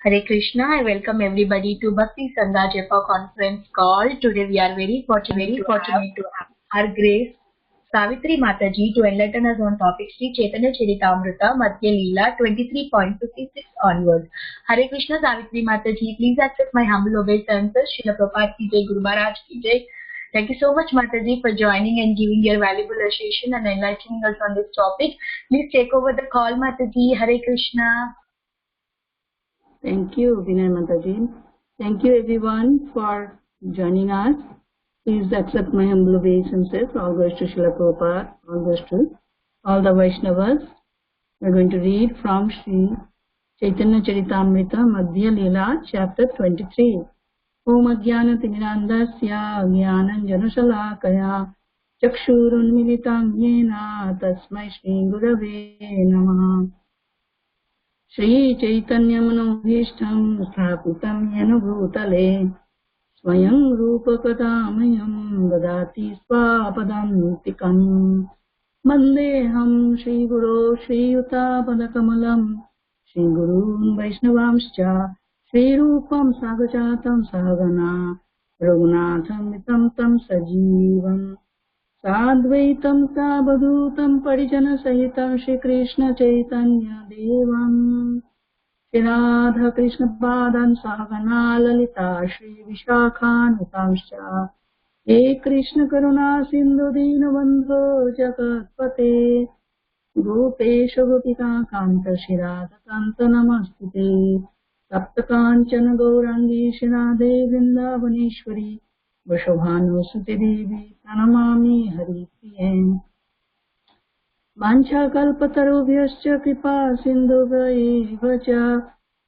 Hare Krishna, I welcome everybody to Bhakti Sangha Japa conference call. Today we are very fortunate to have our Grace Savitri Mataji to enlighten us on topic Sri Chaitanya Charitamrita Madhya Leela 23.56 onwards. Hare Krishna Savitri Mataji, please accept my humble obeisances. Srila Prabhupada ki jai, Guru Maharaj ki jai. Thank you so much Mataji for joining and giving your valuable association and enlightening us on this topic. Please take over the call Mataji. Hare Krishna. Thank you, Vinay Mataji. Thank you everyone for joining us. Please accept my humble obeisances. All goes to Srila Prabhupada, all goes to all the Vaishnavas. We are going to read from Sri Chaitanya Charitamrita Madhya Leela, chapter 23. Om Ajnana Timirandasya Jnanam Janashalakaya Chakshurunmilitam Yena Tasmai Shri Gurave Namaha. Shri Chaitanya Manobhishtam Sthapitam Yena Bhutale Swayam Rupakatamayam Dadati Swapadam Vandeham Shri Guru Shri Yuta Padakamalam Shri Guru Vaishnavamscha Shri Rupam Sagachatam Sahagana Raghunatham Vitam Tam Sajivam Sadvaitam Sabadhutam Parijana Sahitam Shri Krishna Chaitanya Devam Shri Radha Krishna Padan Sahagana Lalita Shri Vishakhanutamscha He Krishna Karuna Sindhu Dinabandho Jagatpate Gopesha Gopika Kanta Shri Radha Kanta Namastute Sapta Kanchana Gaurangi Shri Radhe Vrindavaneshwari Vrishabhanu Suti Devi Pranamami Hari Priye Vancha Kalpatarubhyascha Kripa Sindhubhayeva Cha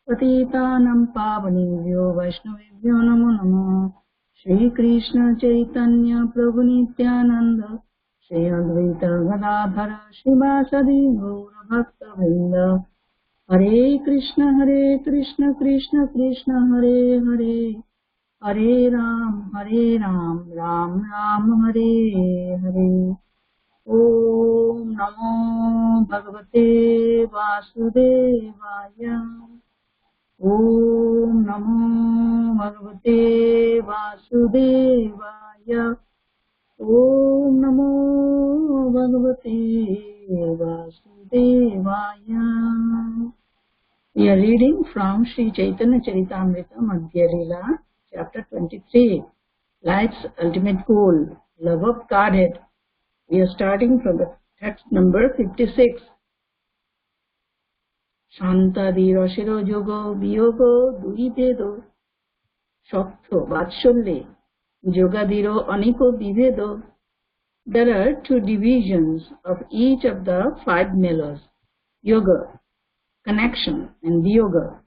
Patitanam Pavanebhyo Vaishnavebhyo Namo Namo Shri Krishna Chaitanya Prabhu Nityananda Shri Advaita Gadadhara Shivasadi Gaura Bhakta Vrinda Hare Krishna Krishna Krishna Hare Hare Hare Ram, Ram Ram, Hare Hare. Om Namo Bhagavate Vasudevaya. Om Namo Bhagavate Vasudevaya. Om Namo Bhagavate Vasudevaya. We are reading from Sri Chaitanya Charitamrita Madhya Leela, Chapter 23, Life's Ultimate Goal, Love of Godhead. We are starting from the text number 56. Shanta Dira Shiro Yogo Biyogo Duibedo Shokto Vatshulle Jogadiro Aniko Bivedo. There are two divisions of each of the five melos: yoga, connection, and viyoga,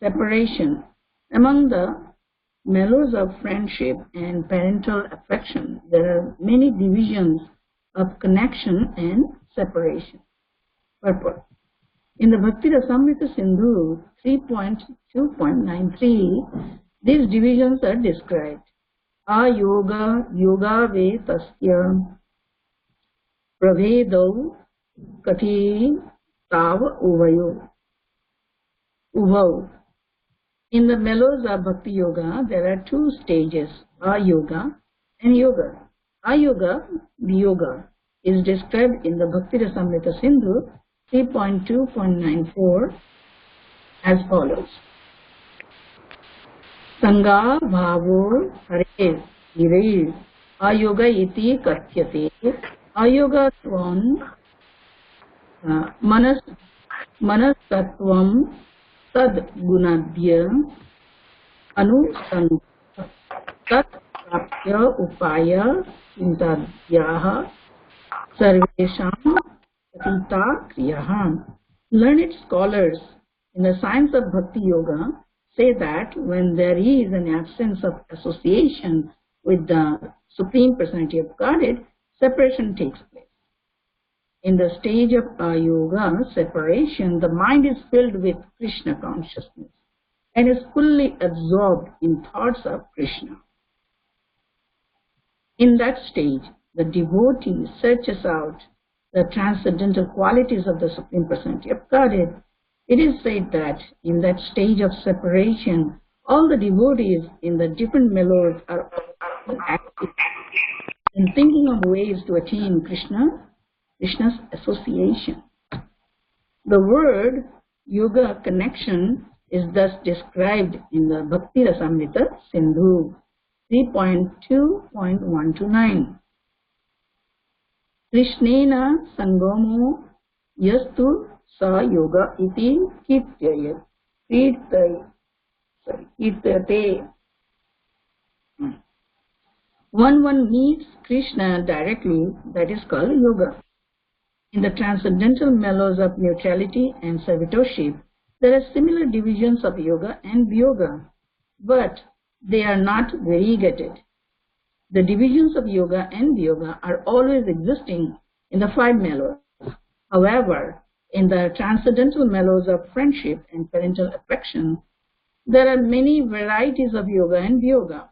separation. Among the melos of friendship and parental affection, there are many divisions of connection and separation. Purport. In the Bhakti Rasamrita Sindhu 3.2.93, these divisions are described. Ayoga, yoga ve tasya, pravedo, kati, tav, uvayo. Uvav. In the melos of Bhakti Yoga, there are two stages, Ayoga and Yoga. Ayoga, Viyoga, is described in the Bhakti Rasamrita Sindhu 3.2.94 as follows. Sangha bhavo hare hire ayoga iti katyate ayoga tvam manasatvam tad gunadya anusant tat prapya upaya chintadyaha sarvesham patita kriyaha. Learned scholars in the science of Bhakti Yoga say that when there is an absence of association with the Supreme Personality of Godhead, separation takes place. In the stage of Ayoga, separation, the mind is filled with Krishna consciousness and is fully absorbed in thoughts of Krishna. In that stage, the devotee searches out the transcendental qualities of the Supreme Personality of Godhead. It is said that in that stage of separation, all the devotees in the different mellows are active in thinking of ways to attain Krishna's association. The word yoga connection is thus described in the Bhakti Rasamrita Sindhu 3.2.129. Krishnena sangomo yastu sa yoga iti kirtate. One meets Krishna directly, that is called yoga. In the transcendental mellows of neutrality and servitorship, there are similar divisions of yoga and yoga, but they are not variegated. The divisions of yoga and yoga are always existing in the 5 mellows. However, in the transcendental mellows of friendship and parental affection, there are many varieties of yoga and yoga.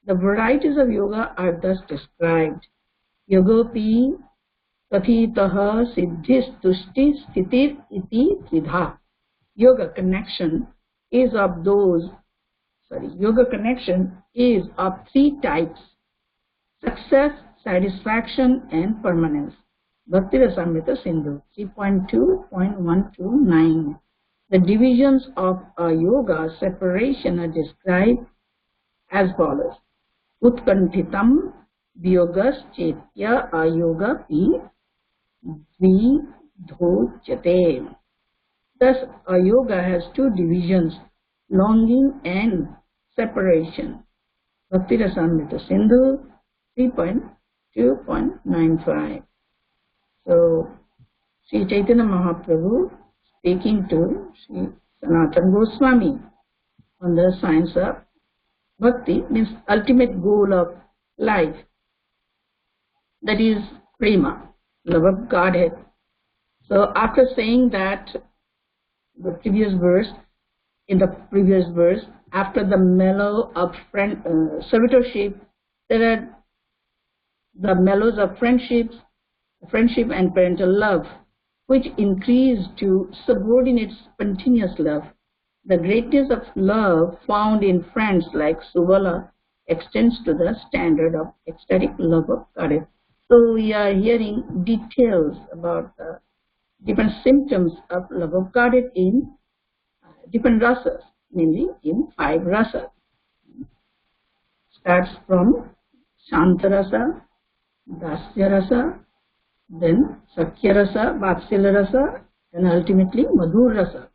The varieties of yoga are thus described. Yogopi kathitaha siddhis tushti sthitir iti tridha. Yoga connection is of 3 types: success, satisfaction, and permanence. Bhakti Rasamrita Sindhu 3.2.129. The divisions of a yoga separation are described as follows. Utkanthitam viyogas chetya ayoga pi dvidhochyate. Thus, a yoga has 2 divisions, longing and separation. Bhakti Rasamrita Sindhu 3.2.95. So, Sri Chaitanya Mahaprabhu speaking to Sri Sanatana Goswami on the science of Bhakti, means ultimate goal of life, that is prema, love of Godhead. So after saying that, in the previous verse, after the mellow of servitorship, there are the mellows of friendship and parental love, which increase to subordinate spontaneous love. The greatness of love found in friends like Subala extends to the standard of ecstatic love of Godhead. So we are hearing details about the different symptoms of love of Godhead in different rasas, mainly in 5 rasas. Starts from Shanta rasa, Dasya rasa, then Sakhya rasa, Vatsalya rasa, and ultimately Madhur rasa.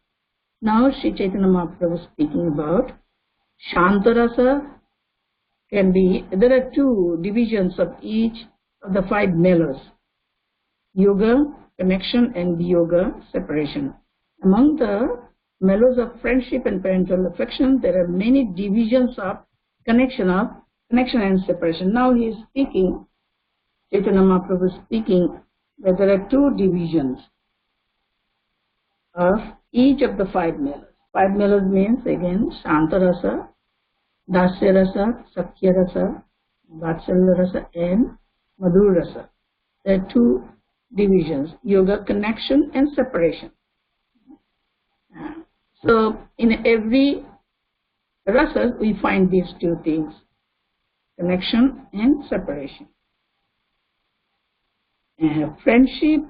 Now Sri Chaitanya Mahaprabhu is speaking about Shanta rasa. There are 2 divisions of each of the 5 mellows: yoga, connection, and yoga, separation. Among the mellows of friendship and parental affection, there are many divisions of connection and separation. Now he is speaking, Chaitanya Mahaprabhu is speaking that there are 2 divisions of each of the 5 mellows. 5 mellows means again Shanta rasa, Dasya rasa, Sakhya rasa, Vatsalya rasa, and Madhur rasa. There are 2 divisions: yoga, connection, and separation. So in every rasa we find these 2 things: connection and separation. Friendship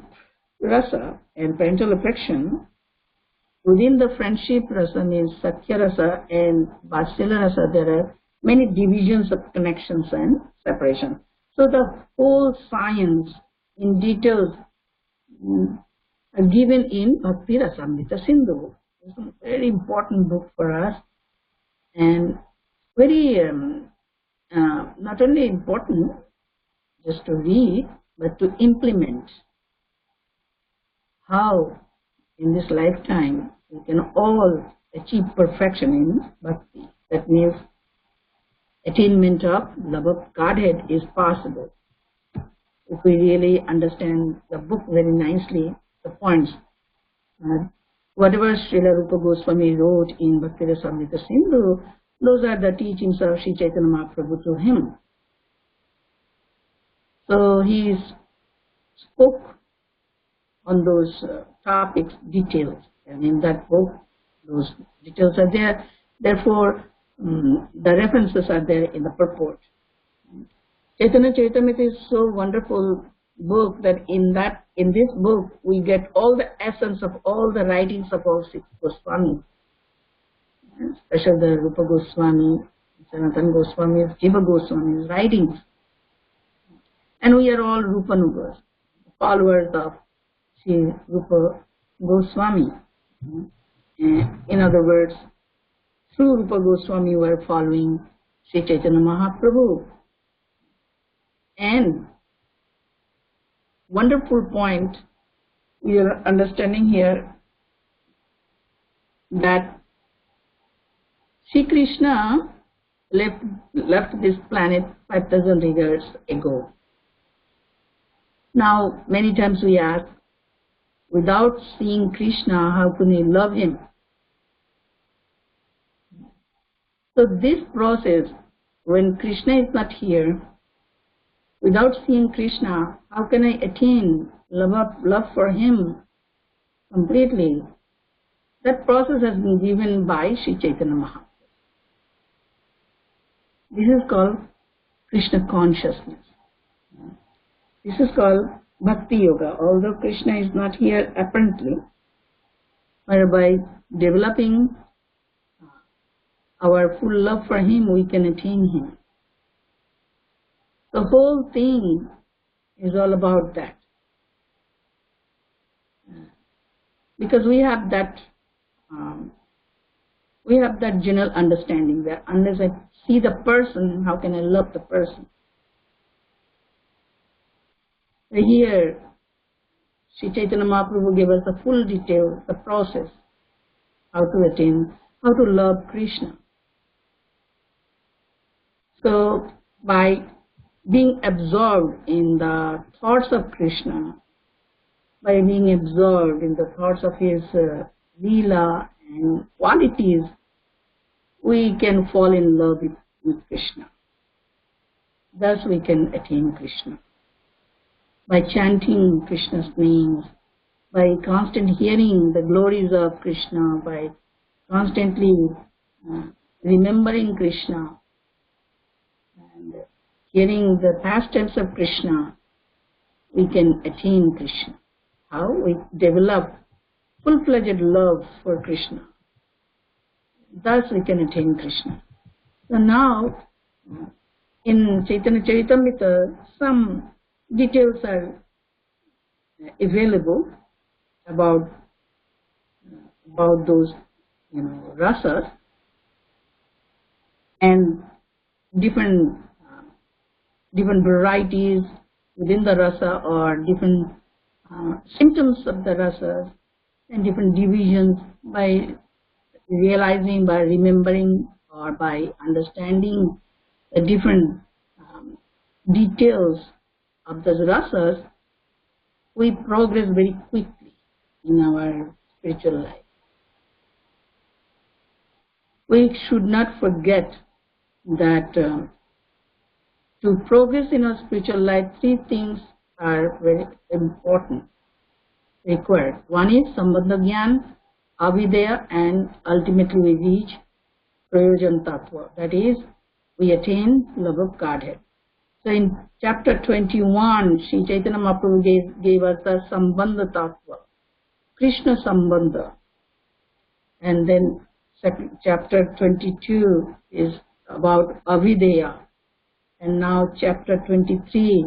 rasa and parental affection. Within the friendship rasa means Sakhya rasa and Vatsalya rasa, there are many divisions of connections and separation. So the whole science in details are given in Bhakti Rasamrita Sindhu. It's a very important book for us, and very not only important just to read, but to implement. How in this lifetime we can all achieve perfection in bhakti. That means attainment of love of Godhead is possible if we really understand the book very nicely, the points. Whatever Srila Rupa Goswami wrote in Bhakti Rasamrita Sindhu, those are the teachings of Sri Chaitanya Mahaprabhu to him. So he spoke on those topics, details, And in that book, those details are there. Therefore, the references are there in the purport. Chaitanya Charitamrita is so wonderful book that in this book we get all the essence of all the writings of all six Goswamis, especially the Rupa Goswami, Sanatana Goswami, Jiva Goswami's writings. And we are all Rupanugas, followers of Sri Rupa Goswami. In other words, through Rupa Goswami we are following Sri Chaitanya Mahaprabhu. And wonderful point we are understanding here that Sri Krishna left this planet 5,000 years ago. Now, many times we ask, without seeing Krishna, how can we love him? So this process, when Krishna is not here, without seeing Krishna, how can I attain love for him completely? That process has been given by Sri Chaitanya Mahaprabhu. This is called Krishna consciousness. This is called Bhakti Yoga. Although Krishna is not here apparently, whereby developing our full love for him, we can attain him. The whole thing is all about that. Because we have that general understanding that unless I see the person, how can I love the person? Here, Sri Chaitanya Mahaprabhu gave us the full detail, the process, how to attain, how to love Krishna. So, by being absorbed in the thoughts of Krishna, by being absorbed in the thoughts of his Leela and qualities, we can fall in love with Krishna. Thus we can attain Krishna. By chanting Krishna's names, by constantly hearing the glories of Krishna, by constantly remembering Krishna, and hearing the pastimes of Krishna, we can attain Krishna. How? We develop full-fledged love for Krishna. Thus we can attain Krishna. So now, in Chaitanya Charitamrita, some details are available about those rasas and different varieties within the rasa, or different symptoms of the rasas and different divisions. By realizing, by remembering, or by understanding the different details of the rasas, we progress very quickly in our spiritual life. We should not forget that to progress in our spiritual life, three things are very important, required. One is Sambandha Gyan, Avideya, and ultimately we reach Prayojan Tattva. That is, we attain love of Godhead. So in chapter 21, Sri Chaitanya Mahaprabhu gave us the Sambandha Tattva, Krishna Sambandha. And then chapter 22 is about Avideya. And now chapter 23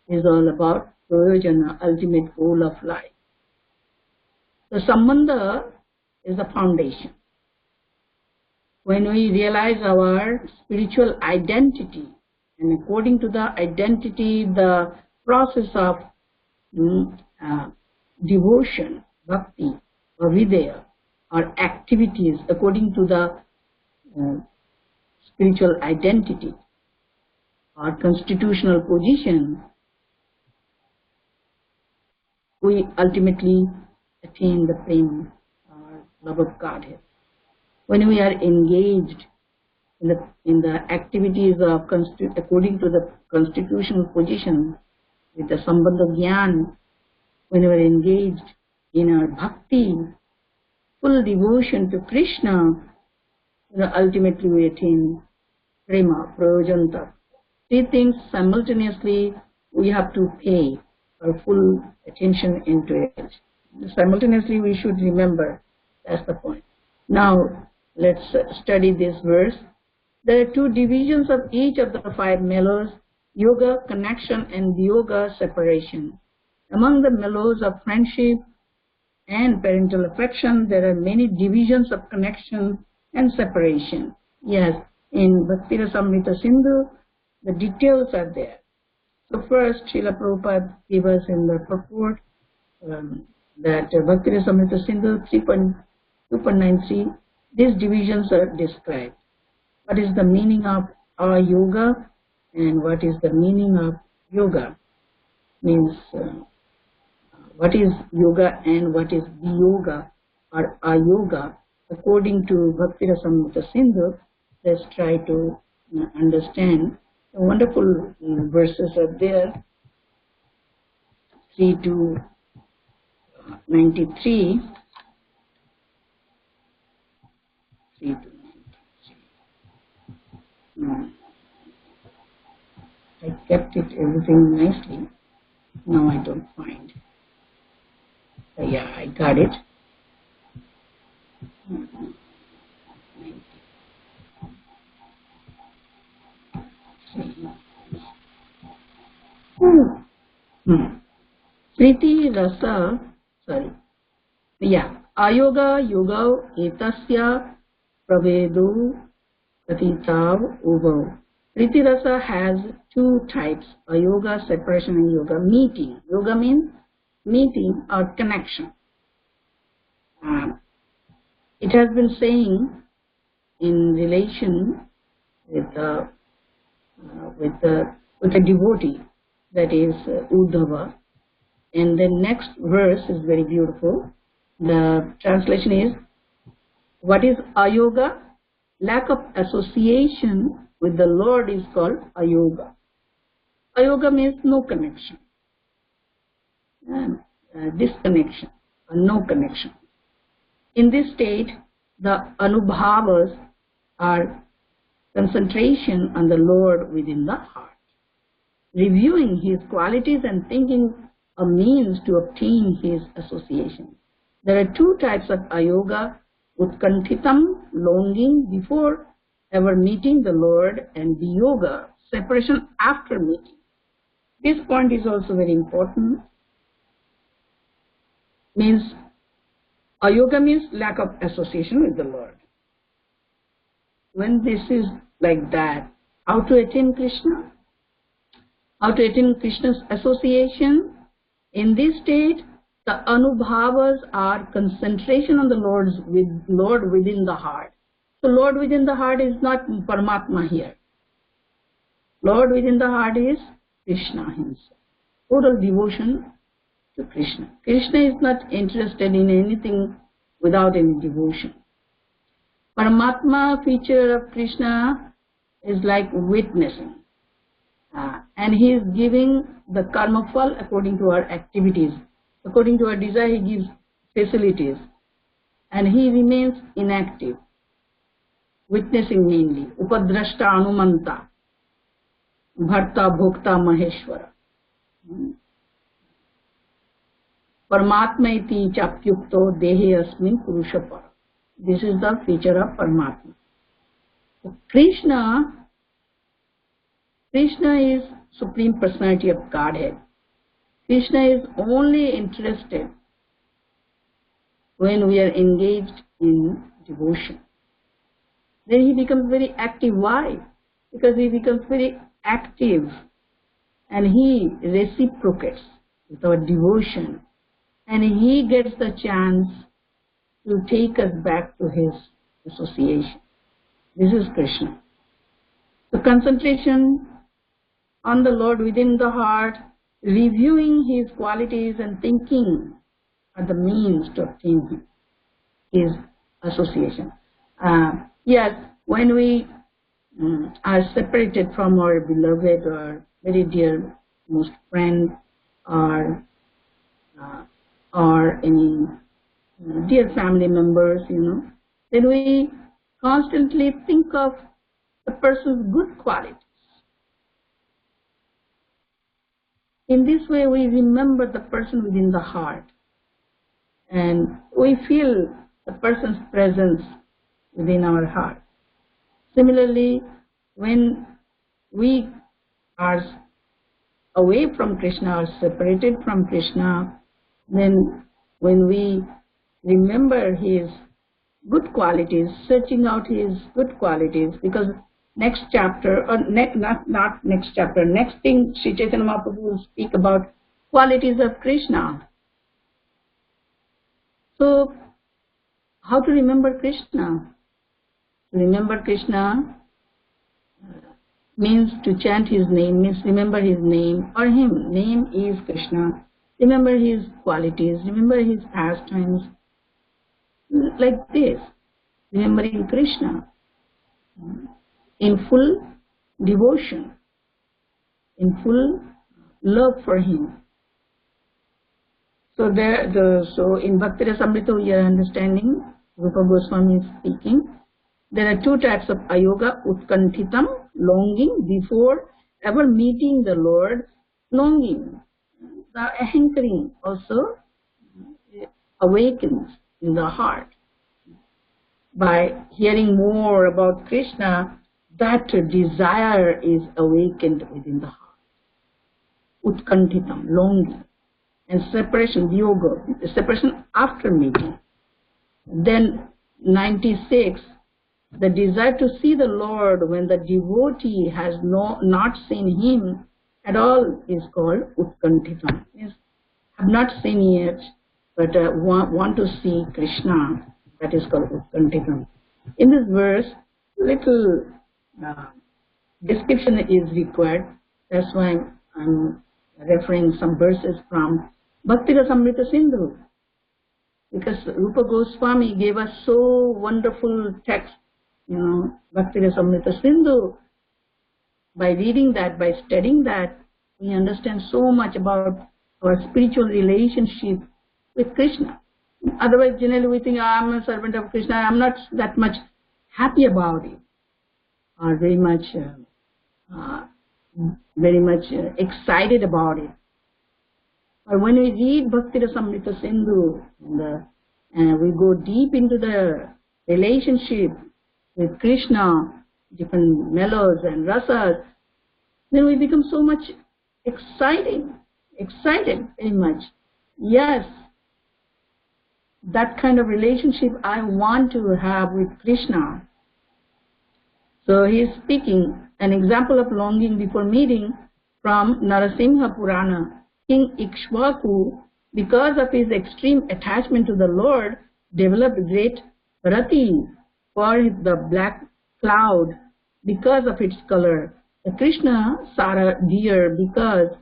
is all about Prayojana, ultimate goal of life. The Sambandha is the foundation. When we realize our spiritual identity, and according to the identity, the process of devotion, bhakti, or vidya, or activities according to the spiritual identity or constitutional position, we ultimately attain the prema or love of Godhead. When we are engaged in the activities of according to the constitutional position with the Sambandha Gyan, when we are engaged in our bhakti, full devotion to Krishna, ultimately we attain prema, prayojanta. Three things simultaneously we have to pay our full attention into it. Simultaneously we should remember, that's the point. Now let's study this verse. There are two divisions of each of the five mellows: yoga, connection, and yoga, separation. Among the mellows of friendship and parental affection, there are many divisions of connection and separation. Yes, in Bhakti Rasamrita Sindhu, the details are there. So first, Srila Prabhupada gave us in the purport that Bhakti Rasamrita Sindhu 3.2.93, these divisions are described. What is the meaning of yoga and what is the meaning of yoga? Means what is yoga and what is yoga or ayoga? According to Bhakti Rasamrita Sindhu, let's try to understand. The wonderful verses are there. 3 to 93. 3 to 93. I kept it everything nicely. Now I don't find. Yeah, I got it. Priti rasa, sorry. Yeah, ayoga yoga etasya pravedo katitav uvo. Priti rasa has two types: ayoga, separation, and yoga, meeting. Yoga means meeting or connection. It has been saying in relation with a devotee, that is Uddhava. And the next verse is very beautiful. The translation is, what is ayoga? Lack of association with the Lord is called ayoga. Ayoga means no connection, disconnection, or no connection. In this state, the anubhavas are concentration on the Lord within the heart, reviewing His qualities and thinking a means to obtain His association. There are two types of ayoga: utkanthitam, longing before ever meeting the Lord, and viyoga, separation after meeting. This point is also very important. Means ayoga means lack of association with the Lord. When this is like that, how to attain Krishna? How to attain Krishna's association? In this state, the anubhavas are concentration on the Lord within the heart. So Lord within the heart is not Paramatma here. Lord within the heart is Krishna Himself. Total devotion to Krishna. Krishna is not interested in anything without any devotion. Paramatma feature of Krishna is like witnessing. And He is giving the karma phal according to our activities. According to our desire, He gives facilities. And He remains inactive. Witnessing mainly. Upadrashta Anumanta. Bharta Bhokta Maheshwara. Paramatma iti chapyukto dehe asmin purushapara. This is the feature of Paramatma. So Krishna is Supreme Personality of Godhead. Krishna is only interested when we are engaged in devotion. Then He becomes very active. Why? Because He becomes very active and He reciprocates with our devotion, and He gets the chance to take us back to His association. This is Krishna. The concentration on the Lord within the heart, reviewing His qualities and thinking are the means to obtain His association. Yes, when we are separated from our beloved or very dear most friend or any dear family members, then we constantly think of the person's good qualities. In this way, we remember the person within the heart, and we feel the person's presence within our heart. Similarly, when we are away from Krishna or separated from Krishna, then when we remember his good qualities, searching out his good qualities, because next chapter, or not next chapter, next thing Sri Chaitanya Mahaprabhu will speak about qualities of Krishna. So, how to remember Krishna? To remember Krishna means to chant his name, means remember his name or him. Name is Krishna. Remember his qualities, remember his pastimes, like this, remembering Krishna in full devotion, in full love for him. So so in Bhakti Rasamrita we are understanding, Rupa Goswami is speaking, there are two types of ayoga: utkanthitam, longing before ever meeting the Lord, longing. The hankering also awakens in the heart. By hearing more about Krishna, that desire is awakened within the heart. Utkanthitam, longing. And separation, yoga, separation after meeting. Then 96, the desire to see the Lord when the devotee has not seen him at all is called utkanthitam. Yes, have not seen yet, but want to see Krishna. That is called utkanthitam. In this verse, little description is required. That's why I'm referring some verses from Bhakti Rasamrita Sindhu, because Rupa Goswami gave us so wonderful text, Bhakti Rasamrita Sindhu. By reading that, by studying that, we understand so much about our spiritual relationship with Krishna. Otherwise, generally we think, I'm a servant of Krishna, I'm not that much happy about it, or very much excited about it. But when we read Bhakti Rasamrita Sindhu, and we go deep into the relationship with Krishna, different mellows and rasas, then we become so much excited very much. Yes, that kind of relationship I want to have with Krishna. So he is speaking an example of longing before meeting from Narasimha Purana. King Ikshvaku, because of his extreme attachment to the Lord, developed great rati for the black cloud because of its color. The Krishna Sara deer because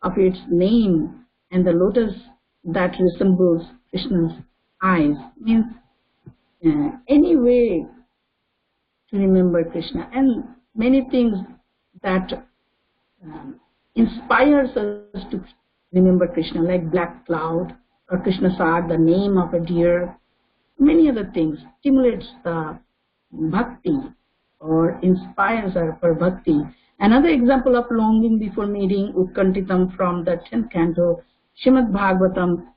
of its name, and the lotus that resembles Krishna's eyes. Means any way to remember Krishna, and many things that inspires us to remember Krishna, like black cloud or Krishna Sar, the name of a deer. Many other things stimulates the bhakti or inspires her for bhakti. Another example of longing before meeting, Utkanthitam, from the 10th canto, Srimad Bhagavatam,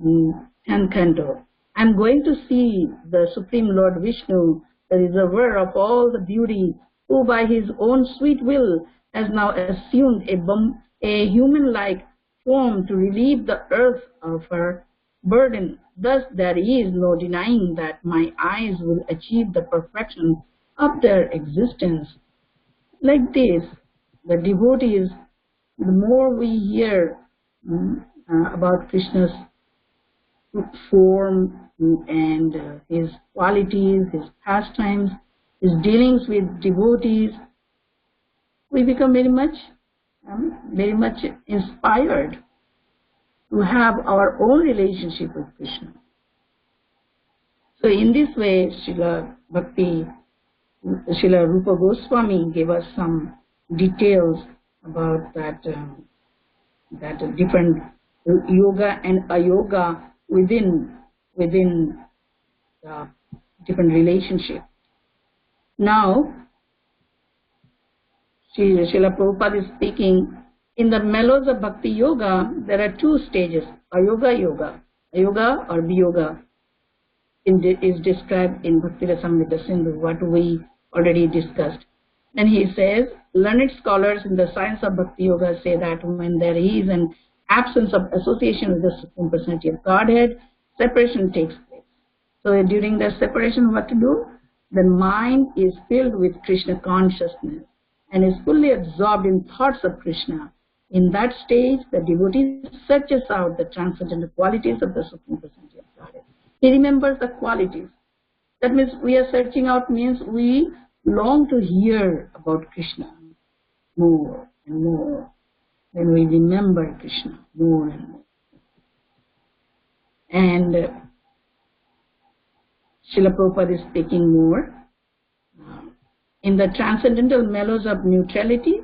10th canto. I am going to see the Supreme Lord Vishnu, the reservoir of all the beauty, who by his own sweet will has now assumed a human-like form to relieve the earth of her burden. Thus there is no denying that my eyes will achieve the perfection of their existence. Like this, the devotees, the more we hear about Krishna's form and his qualities, his pastimes, his dealings with devotees, we become very much inspired to have our own relationship with Krishna. So in this way, Srila Rupa Goswami gave us some details about that that different yoga and ayoga within different relationship. Now, Srila Prabhupada is speaking, in the mellows of Bhakti Yoga, there are two stages, Ayoga Yoga. Ayoga or Viyoga is described in Bhakti Rasamrita Sindhu, what we already discussed. And he says, learned scholars in the science of Bhakti Yoga say that when there is an absence of association with the Supreme Personality of Godhead, separation takes place. So during the separation, what to do? The mind is filled with Krishna consciousness and is fully absorbed in thoughts of Krishna. In that stage, the devotee searches out the transcendental qualities of the Supreme Personality of Godhead. He remembers the qualities. That means we are searching out, means we long to hear about Krishna more and more. Then we remember Krishna more and more. And Srila Prabhupada is speaking more. In the transcendental mellows of neutrality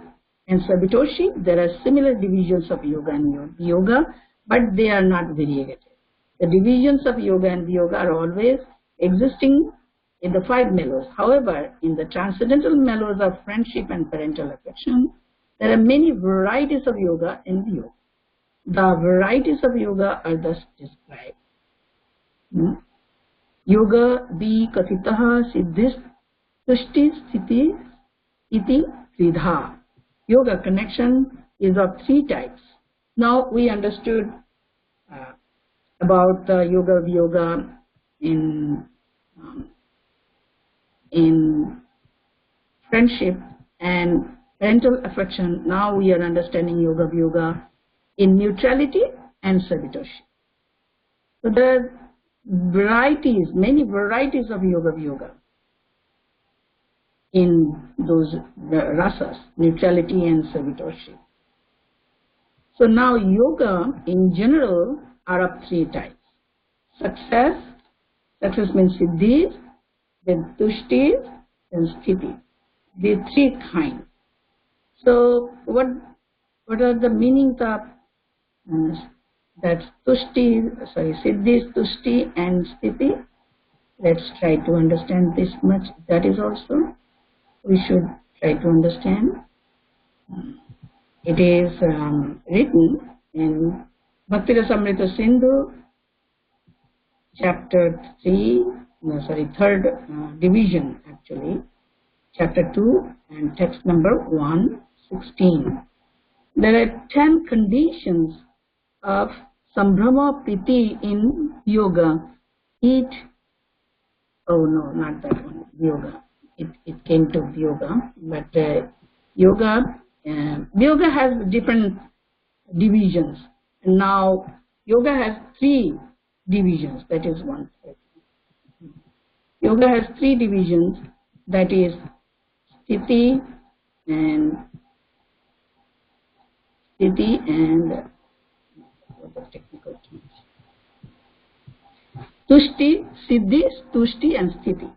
and Savitoshi, there are similar divisions of yoga and yoga, but they are not variegated. The divisions of yoga and yoga are always existing in the five mellows. However, in the transcendental mellows of friendship and parental affection, there are many varieties of yoga and yoga. The varieties of yoga are thus described. Yoga di katitaha siddhis tushti sthiti iti tridha. Yoga connection is of three types. Now we understood about the yoga viyoga in friendship and parental affection. Now we are understanding yoga viyoga in neutrality and Savitoshi. So there are varieties, many varieties of yoga viyoga in those rasas, neutrality and Savitoshi. So now yoga in general are of three types. Success means siddhis, then tushtis and sthiti. These three kinds. So what are the meanings of that siddhis, tushti and sthiti? Let's try to understand this much. That is also we should try to understand. It is written in Bhakti Rasamrita Sindhu, chapter 3rd division actually, chapter 2 and text number 116. There are 10 conditions of Sambhrama Priti in yoga. Not that one, yoga. It came to yoga, but yoga has different divisions. And now yoga has three divisions, that is one. Yoga has three divisions, that is sthiti and what the technical terms? Tushti, siddhi, tushti and sthiti.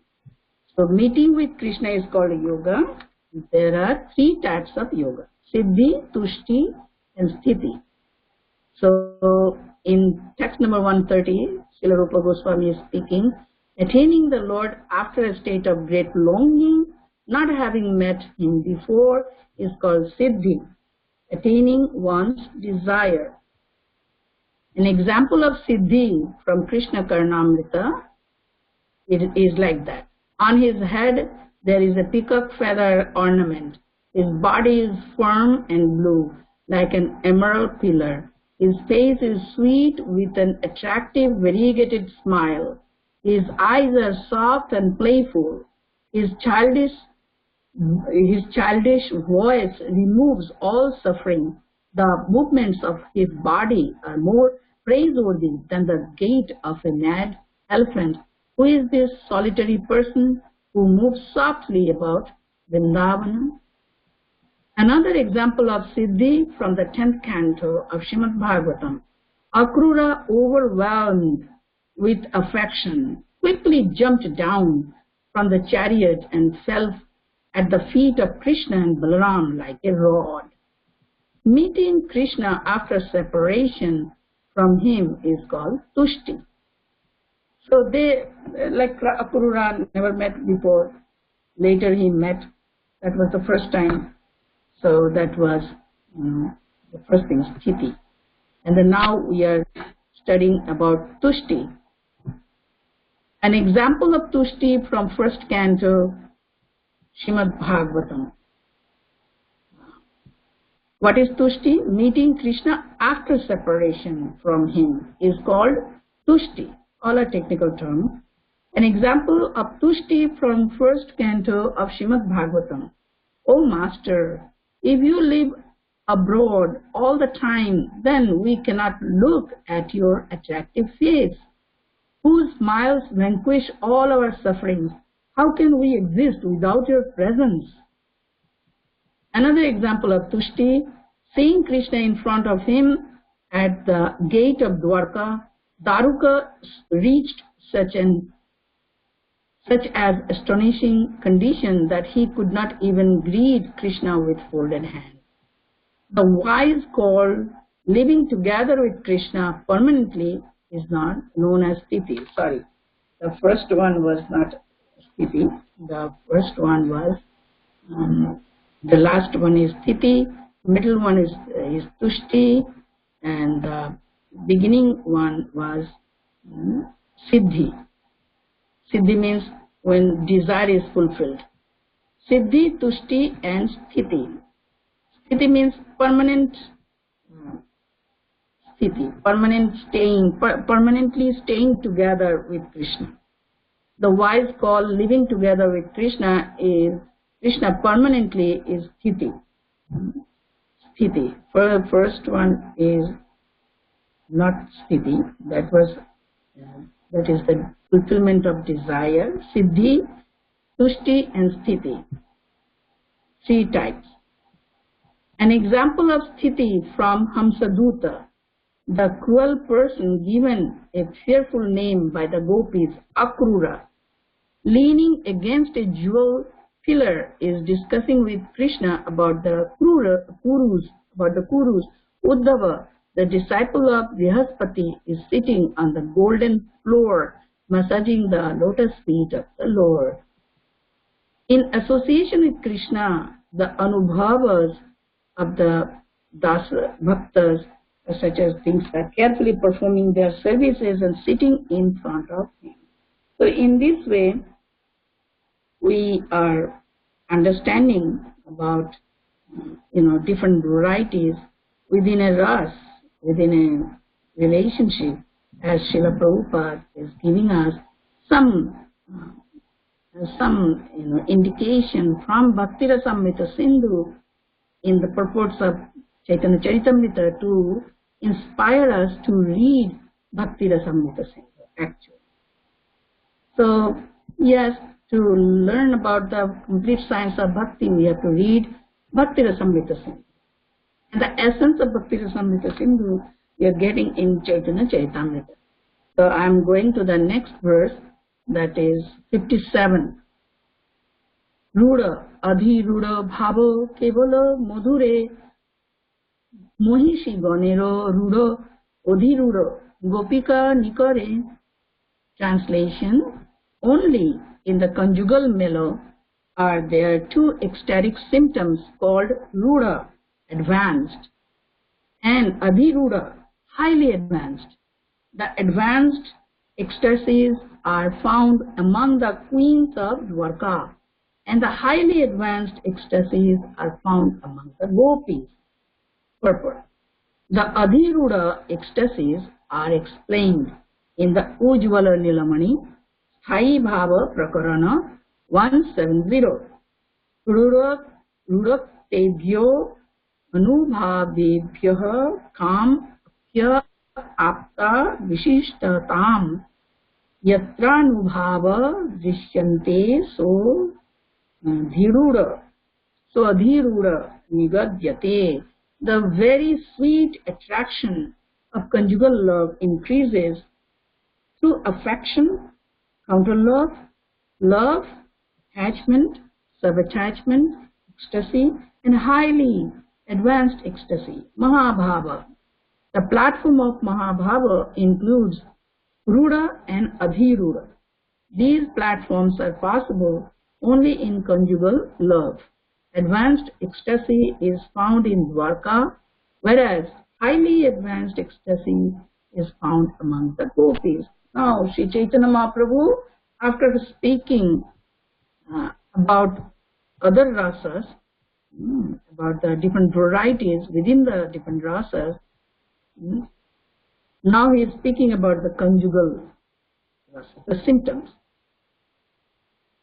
So meeting with Krishna is called yoga. There are three types of yoga: siddhi, tushti and sthiti. So in text number 130, Srila Rupa Goswami is speaking, attaining the Lord after a state of great longing, not having met him before, is called siddhi, attaining one's desire. An example of siddhi from Krishna Karnamrita, it is like that. On his head there is a peacock feather ornament. His body is firm and blue, like an emerald pillar. His face is sweet with an attractive variegated smile. His eyes are soft and playful. His childish voice removes all suffering. The movements of his body are more praiseworthy than the gait of a mad elephant. Who is this solitary person who moves softly about Vrindavan? Another example of siddhi from the 10th canto of Srimad Bhagavatam. Akrura, overwhelmed with affection, quickly jumped down from the chariot and fell at the feet of Krishna and Balaram like a rod. Meeting Krishna after separation from him is called tushti. So they, like Akrura never met before, later he met, that was the first time. So that was the first thing, sthiti. And then now we are studying about tushti. An example of tushti from first canto, Srimad Bhagavatam. What is tushti? Meeting Krishna after separation from him is called tushti. All are technical terms. An example of tushti from first canto of Srimad Bhagavatam. O Master, if you live abroad all the time, then we cannot look at your attractive face, whose smiles vanquish all our sufferings. How can we exist without your presence? Another example of tushti, seeing Krishna in front of him at the gate of Dwarka, Daruka reached such as astonishing condition that he could not even greet Krishna with folded hands. The wise call living together with Krishna permanently is not known as sthiti. Sorry, the first one was not sthiti. The first one was, the last one is sthiti, middle one is tushti, and the beginning one was siddhi. Siddhi means when desire is fulfilled. Siddhi, tushti, and sthiti. Sthiti means permanent sthiti, permanently staying together with Krishna. The wise call living together with Krishna permanently is sthiti. Sthiti. First one is not sthiti. That is the fulfillment of desire. Siddhi, tushti, and sthiti. Three types. An example of sthiti from Hamsaduta, the cruel person given a fearful name by the gopis, Akrura, leaning against a jewel pillar, is discussing with Krishna about the Kurus. Uddhava, the disciple of Brihaspati, is sitting on the golden floor, massaging the lotus feet of the Lord. In association with Krishna, the anubhavas of the dasa bhaktas, such as things like carefully performing their services and sitting in front of him. So in this way, we are understanding about different varieties within a ras, within a relationship, as Srila Prabhupada is giving us some indication from Bhakti Rasamrita Sindhu in the purports of Chaitanya Charitamrita to inspire us to read Bhakti Rasamrita Sindhu actually. So yes, to learn about the complete science of Bhakti, we have to read Bhakti Rasamrita Sindhu. And the essence of Bhakti Rasamrita Sindhu we are getting in Chaitanya Charitamrita. So I am going to the next verse, that is 57. Ruda adhiruda bhavo kevala madhure mohishi ganero ruda adhiruda gopika nikare. Translation: only in the conjugal melo are there two ecstatic symptoms called ruda, advanced, and adhiruda, highly advanced. The advanced ecstasies are found among the queens of Dwarka, and the highly advanced ecstasies are found among the gopis. Purport: the adhiruda ecstasies are explained in the Ujjvala Nilamani, Sthai Bhava Prakarana 170. Rudaktebhyo anubhavebhyoh kam apya apta vishishtatam yatranubhava drishyante so adhiruda nigadyate. The very sweet attraction of conjugal love increases through affection, counter love, attachment, sub-attachment, ecstasy, and highly advanced ecstasy, Mahabhava. The platform of Mahabhava includes Ruda and Adhiruda. These platforms are possible only in conjugal love. Advanced ecstasy is found in Dwarka, whereas highly advanced ecstasy is found among the gopis. Now, Sri Chaitanya Mahaprabhu, after speaking about other rasas, about the different varieties within the different rasas, now he is speaking about the conjugal rasa, the symptoms.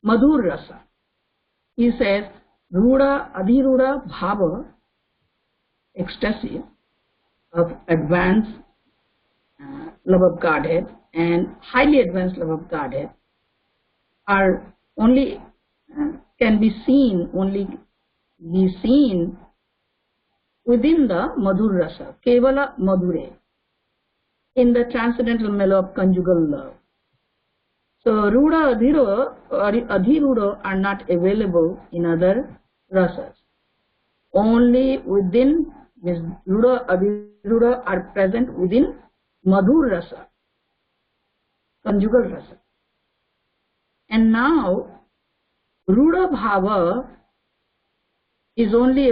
Madhur rasa. He says, Ruda, Adhiruda, Bhava, ecstasy of advanced love of Godhead and highly advanced love of Godhead are only can be seen within the Madhur Rasa, Kevala Madhure, in the transcendental mellow of conjugal love. So Ruda, Adhiruda are not available in other rasas. Only within Ruda, Adhiruda are present within Madhur Rasa, conjugal rasa. And now Ruda Bhava is only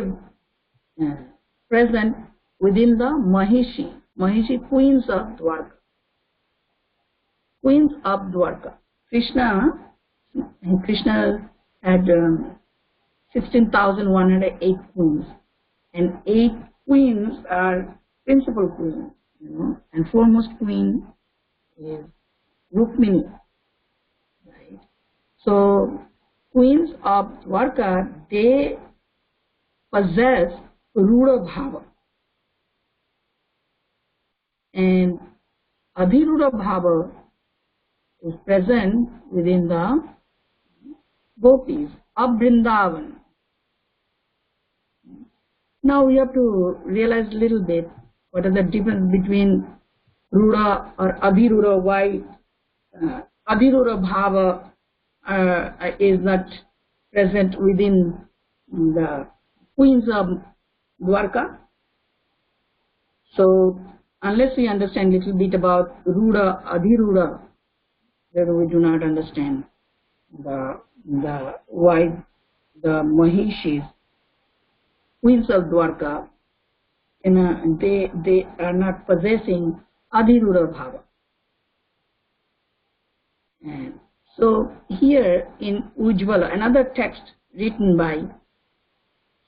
present within the Mahishi, queens of Dwarka. Queens of Dwarka. Krishna had 16,108 queens, and 8 queens are principal queens, and foremost queen is Rukmini, right? So queens of Dwarka, they possess Ruda Bhava, and Adhiruda Bhava is present within the gopis of Vrindavan. Now we have to realize a little bit what is the difference between Ruda or Adhiruda, why Adhiruda Bhava is not present within the queens of Dwarka. So unless we understand a little bit about Ruda, Adhiruda, then we do not understand why the Mahishis, queens of Dwarka, they are not possessing Adhiruda Bhava. And so here in Ujjvala, another text written by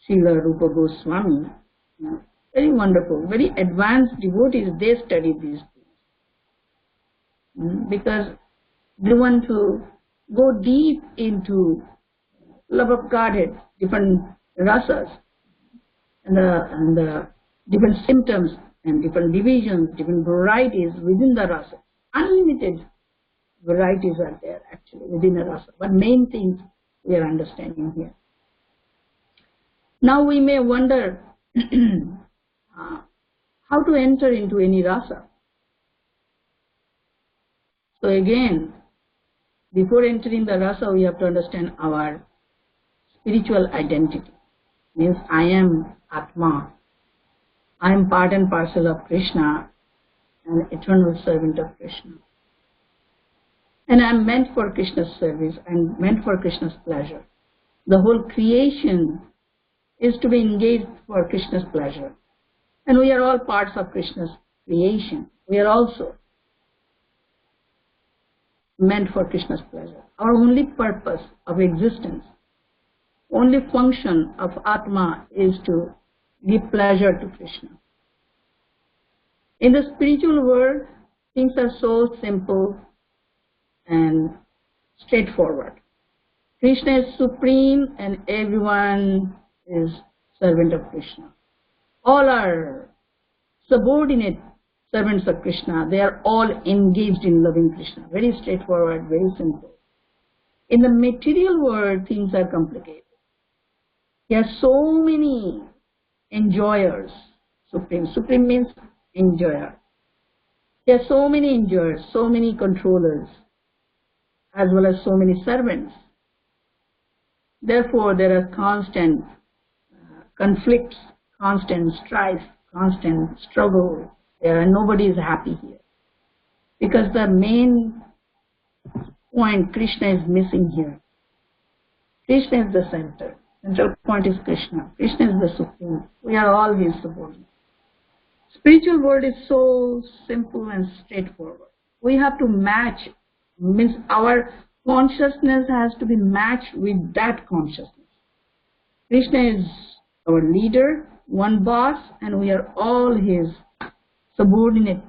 Srila Rupa Goswami, very wonderful, very advanced devotees, they study these things because they want to go deep into love of Godhead, different rasas, and the different symptoms and different divisions, different varieties within the rasa. Unlimited varieties are there actually within a rasa, but main things we are understanding here. Now we may wonder how to enter into any rasa. So again, before entering the rasa, we have to understand our spiritual identity. Means I am Atma. I am part and parcel of Krishna, an eternal servant of Krishna. And I am meant for Krishna's service and meant for Krishna's pleasure. The whole creation is to be engaged for Krishna's pleasure. And we are all parts of Krishna's creation. We are also meant for Krishna's pleasure. Our only purpose of existence, only function of Atma is to give pleasure to Krishna. In the spiritual world, things are so simple and straightforward. Krishna is supreme and everyone is servant of Krishna. All are subordinate servants of Krishna. They are all engaged in loving Krishna. Very straightforward, very simple. In the material world, things are complicated. There are so many enjoyers. Supreme means enjoyer. There are so many enjoyers, so many controllers, as well as so many servants. Therefore, there are constant conflicts, constant strife, constant struggle. Nobody is happy here. Because the main point Krishna is missing here. Krishna is the center. Central point is Krishna. Krishna is the Supreme. We are all his subordinates. Spiritual world is so simple and straightforward. We have to match, means our consciousness has to be matched with that consciousness. Krishna is our leader, one boss, and we are all his subordinate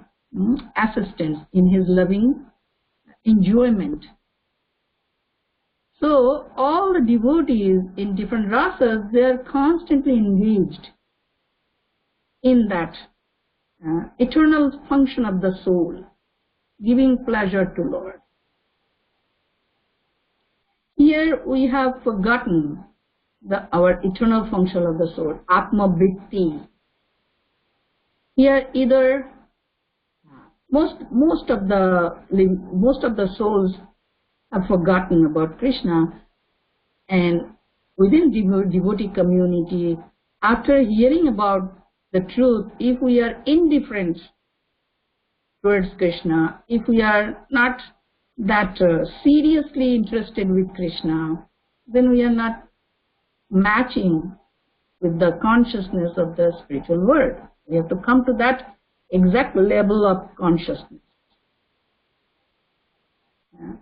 assistants in his loving enjoyment. So all the devotees in different rasas, they are constantly engaged in that eternal function of the soul, giving pleasure to Lord. Here we have forgotten our eternal function of the soul, Atma Vritti. Here either most of the souls have forgotten about Krishna, and within devotee community, after hearing about the truth, if we are indifferent towards Krishna, if we are not that seriously interested with Krishna, then we are not matching with the consciousness of the spiritual world. We have to come to that exact level of consciousness.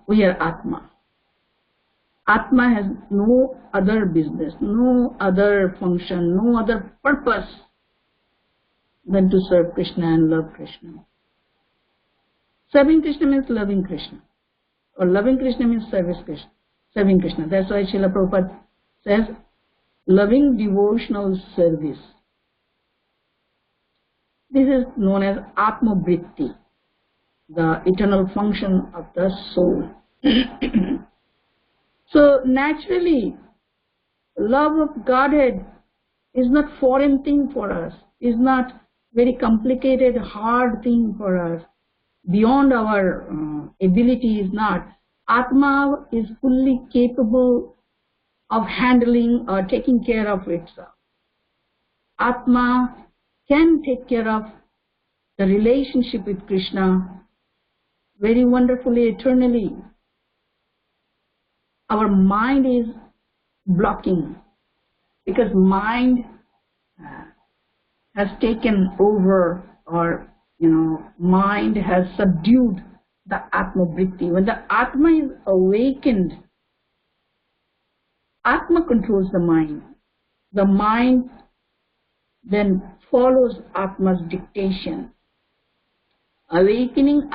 We are Atma. Atma has no other business, no other function, no other purpose than to serve Krishna and love Krishna. Serving Krishna means loving Krishna, or loving Krishna means serving Krishna. That's why Srila Prabhupada says loving devotional service. This is known as Atma Vritti, the eternal function of the soul. So naturally, love of Godhead is not foreign thing for us, is not very complicated, hard thing for us. Beyond our ability is not. Atma is fully capable of handling or taking care of itself. Atma can take care of the relationship with Krishna very wonderfully, eternally. Our mind is blocking because mind has taken over, or mind has subdued the Atma Vritti. When the Atma is awakened, Atma controls the mind. The mind then follows Atma's dictation. Awakening,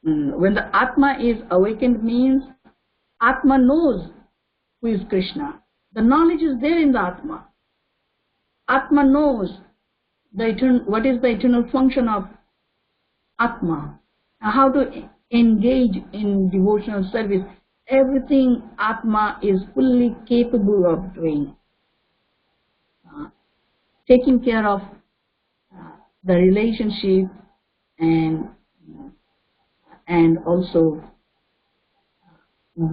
when the Atma is awakened means Atma knows who is Krishna. The knowledge is there in the Atma. Atma knows what is the eternal function of Atma, how to engage in devotional service. Everything Atma is fully capable of doing. Taking care of the relationship and also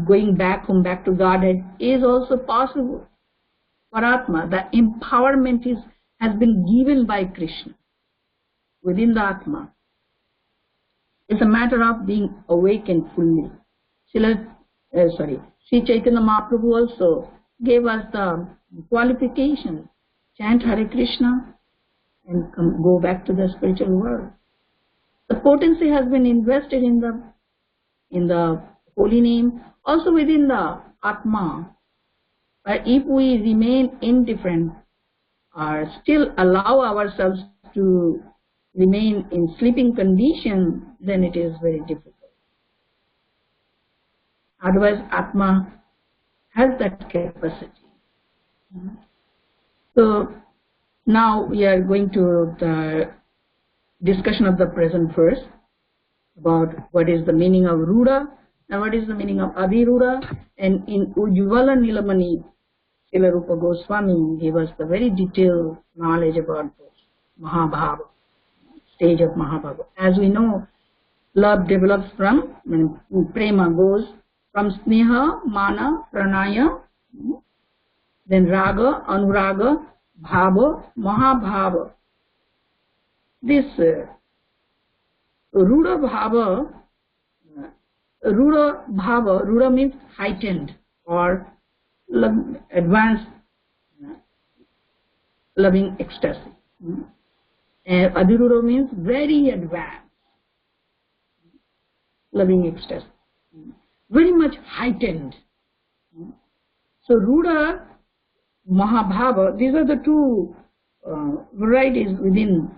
going back to Godhead is also possible for Atma. The empowerment has been given by Krishna within the Atma. It's a matter of being awakened fully. Sri Chaitanya Mahaprabhu also gave us the qualification. Chant Hare Krishna and go back to the spiritual world. The potency has been invested in the holy name, also within the Atma. But if we remain indifferent or still allow ourselves to remain in sleeping condition, then it is very difficult. Otherwise, Atma has that capacity. So now we are going to the discussion of the present verse about what is the meaning of Ruda and what is the meaning of Adhiruda. And in Ujjvala Nilamani, Srila Rupa Goswami gave us the very detailed knowledge about the Mahabhava, stage of Mahabhava. As we know, love develops from, prema goes from Sneha, Mana, Pranaya, then Raga, Anuraga, bhava, mahabhava. This ruda bhava, ruda means heightened or advanced loving ecstasy. And adhiruda means very advanced loving ecstasy, very much heightened. So ruda, mahabhava, these are the two varieties within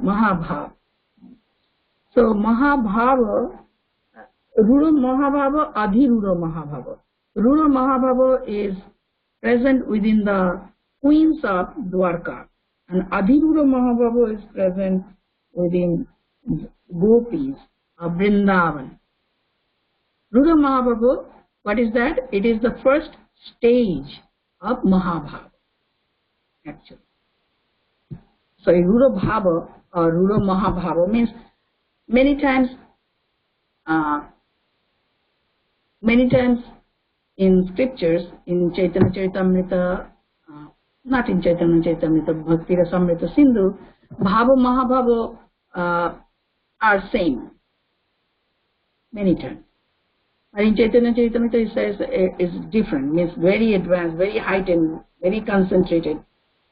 mahabhava. So mahabhava, ruda mahabhava, adhiruda mahabhava. Ruda mahabhava is present within the queens of Dwarka, and adhiruda mahabhava is present within gopis of Vrindavan. Ruda mahabhava, what is that? It is the first stage of mahabhava, actually. So ruda bhava or ruda mahabhava means many times in scriptures, in Chaitanya Charitamrita, not in Chaitanya Charitamrita, Bhakti Rasamrita Sindhu, bhava mahabhava are same many times. But in Chaitanya Charitamrita it says it's different, means very advanced, very heightened, very concentrated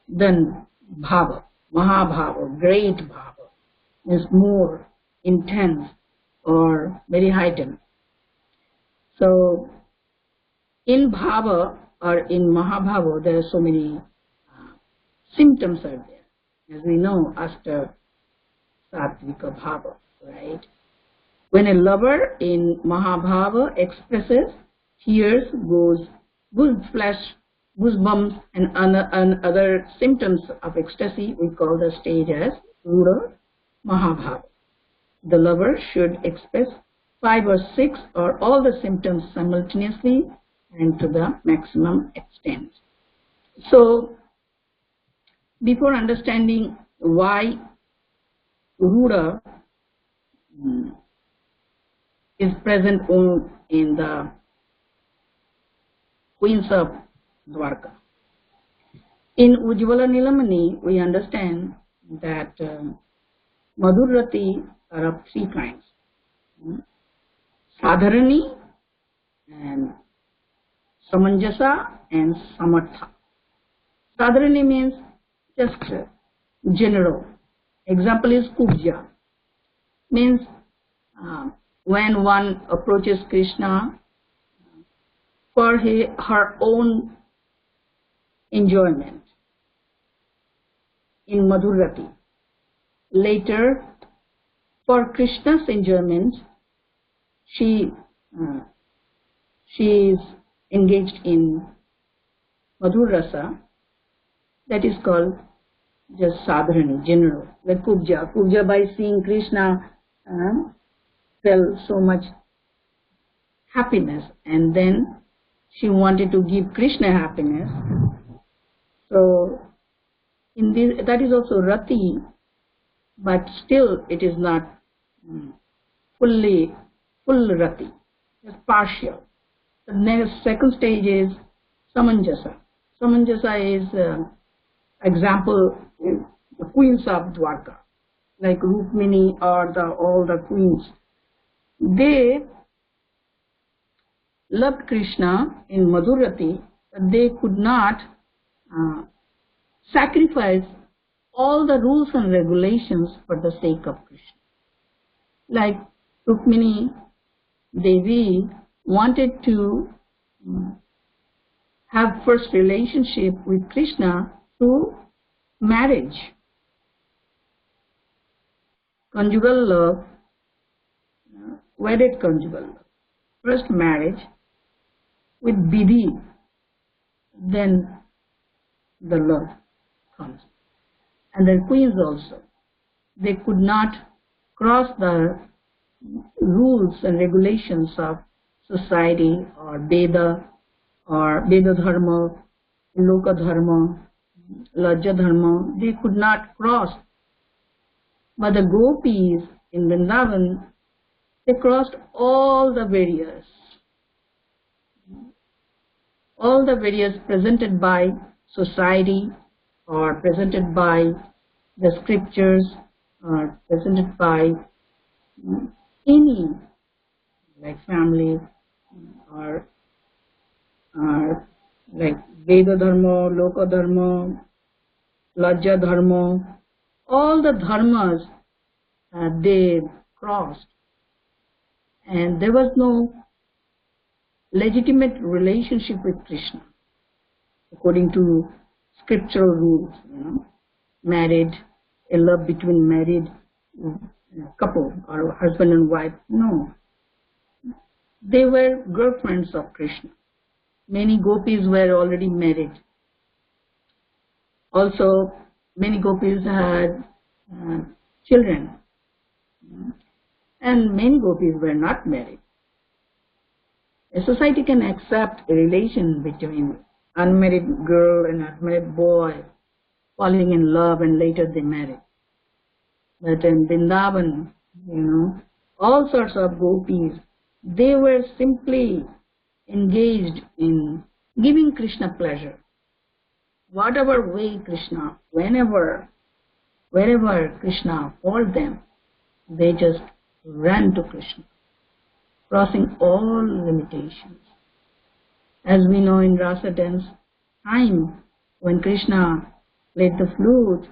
than bhava, mahabhava, great bhava, means more intense or very heightened. So in bhava or in mahabhava there are so many symptoms are there. As we know, after sattvika bhava, right? When a lover in mahabhava expresses tears, goosebumps and other symptoms of ecstasy, we call the stage as ruda mahabhava. The lover should express 5 or 6 or all the symptoms simultaneously and to the maximum extent. So, before understanding why ruda is present in the queens of Dwarka, in Ujjvala Nilamani we understand that Madhurati are of 3 kinds. Sadharani and Samanjasa and Samartha. Sadharani means just general. Example is Kubja. Means when one approaches Krishna for her own enjoyment in Madhurati. Later, for Krishna's enjoyment, she is engaged in Madhurasa. That is called just Sadharani, general. Like Kubja. Kubja, by seeing Krishna, felt so much happiness, and then she wanted to give Krishna happiness. So, in this, that is also Rati, but still it is not full Rati. It's partial. The next second stage is Samanjasa. Samanjasa is example the queens of Dwarka, like Rukmini or all the queens. They loved Krishna in Madhurati. They could not sacrifice all the rules and regulations for the sake of Krishna. Like Rukmini Devi wanted to have first relationship with Krishna through marriage. Conjugal love, wedded conjugal love. First marriage with Vidhi, then the love comes. And the queens also. They could not cross the rules and regulations of society or Veda Dharma, Loka Dharma, Lajja Dharma. They could not cross. But the gopis in Vrindavan, they crossed all the barriers presented by society, or presented by the scriptures or presented by any like family or like Veda Dharma, Loka Dharma, Lajja Dharma, all the dharmas they crossed, and there was no legitimate relationship with Krishna according to scriptural rules. Married, a love between married couple or husband and wife. No, they were girlfriends of Krishna. Many gopis were already married. Also, many gopis had children, and many gopis were not married. A society can accept a relation between unmarried girl and unmarried boy falling in love and later they marry. But in Vrindavan, all sorts of gopis, they were simply engaged in giving Krishna pleasure. Whatever way Krishna, wherever Krishna called them, they just ran to Krishna, crossing all limitations. As we know in Rasa dance time, when Krishna played the flute,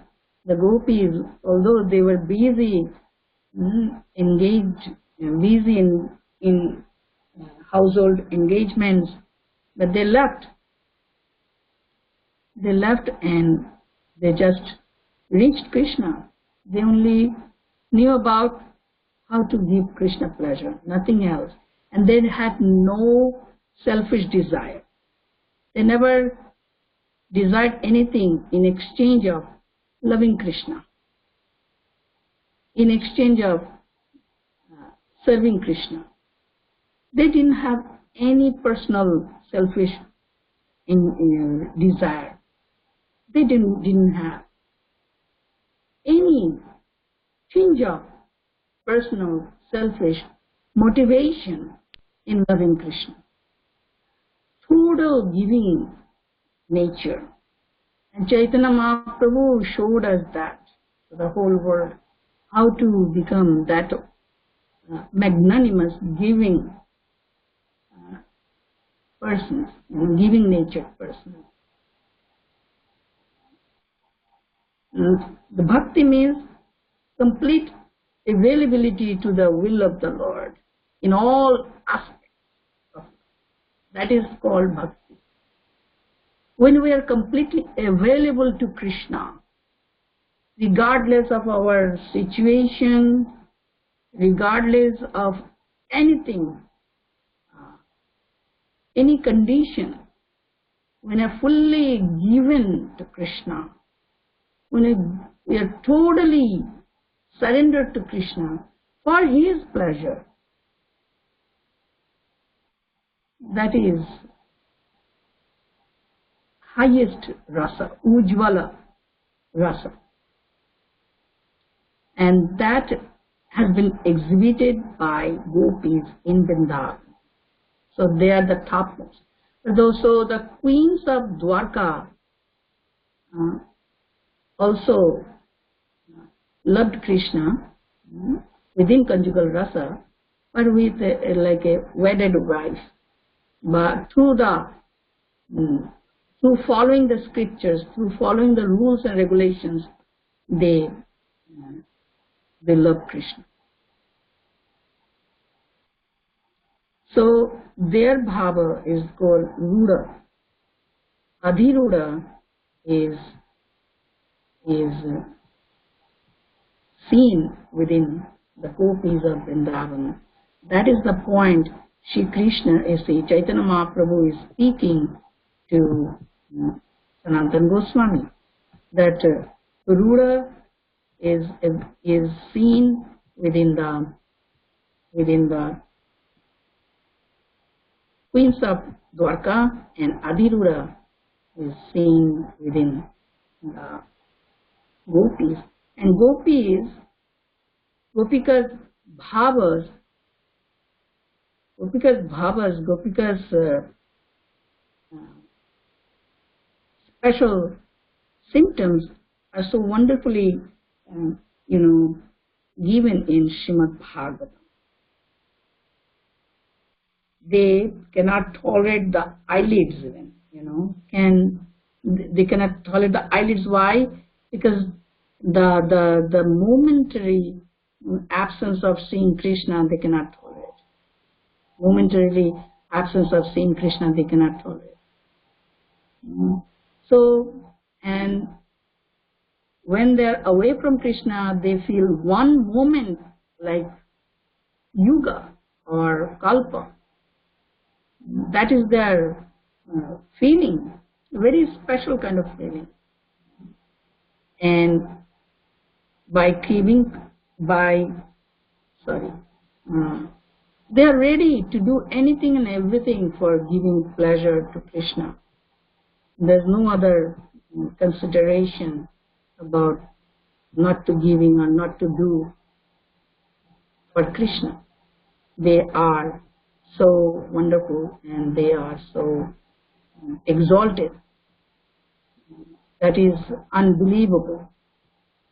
the gopis, although they were busy, engaged, busy in household engagements, but they left. They left and they just reached Krishna. They only knew about how to give Krishna pleasure, nothing else. And they had no selfish desire. They never desired anything in exchange of loving Krishna, in exchange of serving Krishna. They didn't have any personal selfish desire. They didn't have any tinge of personal selfish motivation in loving Krishna. Total giving nature. And Chaitanya Mahaprabhu showed us that to the whole world, how to become that magnanimous, giving persons, giving nature persons. The bhakti means complete availability to the will of the Lord in all aspects. That is called bhakti. When we are completely available to Krishna, regardless of our situation, regardless of anything, any condition, when we are fully given to Krishna, when we are totally surrendered to Krishna for His pleasure, that is highest rasa, ujvala rasa. And that has been exhibited by gopis in Vrindavan. So they are the topmost. But also the queens of Dwarka also loved Krishna within conjugal rasa, but with like a wedded wife. But through following the scriptures, through following the rules and regulations, they love Krishna. So their bhava is called ruda. Adhiruda is seen within the gopis of Vrindavan. That is the point Shri Krishna is saying. Chaitanya Mahaprabhu is speaking to Sanatana Goswami that ruda is seen within the queens of Dwarka, and Adhiruda is seen within the gopis. And gopikas' bhavas, special symptoms are so wonderfully, given in Srimad Bhagavatam. They cannot tolerate the eyelids even, they cannot tolerate the eyelids. Why? Because the momentary absence of seeing Krishna they cannot tolerate. Momentarily absence of seeing Krishna they cannot tolerate. So, and when they're away from Krishna, they feel one moment like yuga or kalpa. That is their feeling, a very special kind of feeling. And by craving, they are ready to do anything and everything for giving pleasure to Krishna. There's no other consideration about not to giving or not to do for Krishna. They are so wonderful and they are so exalted. That is unbelievable.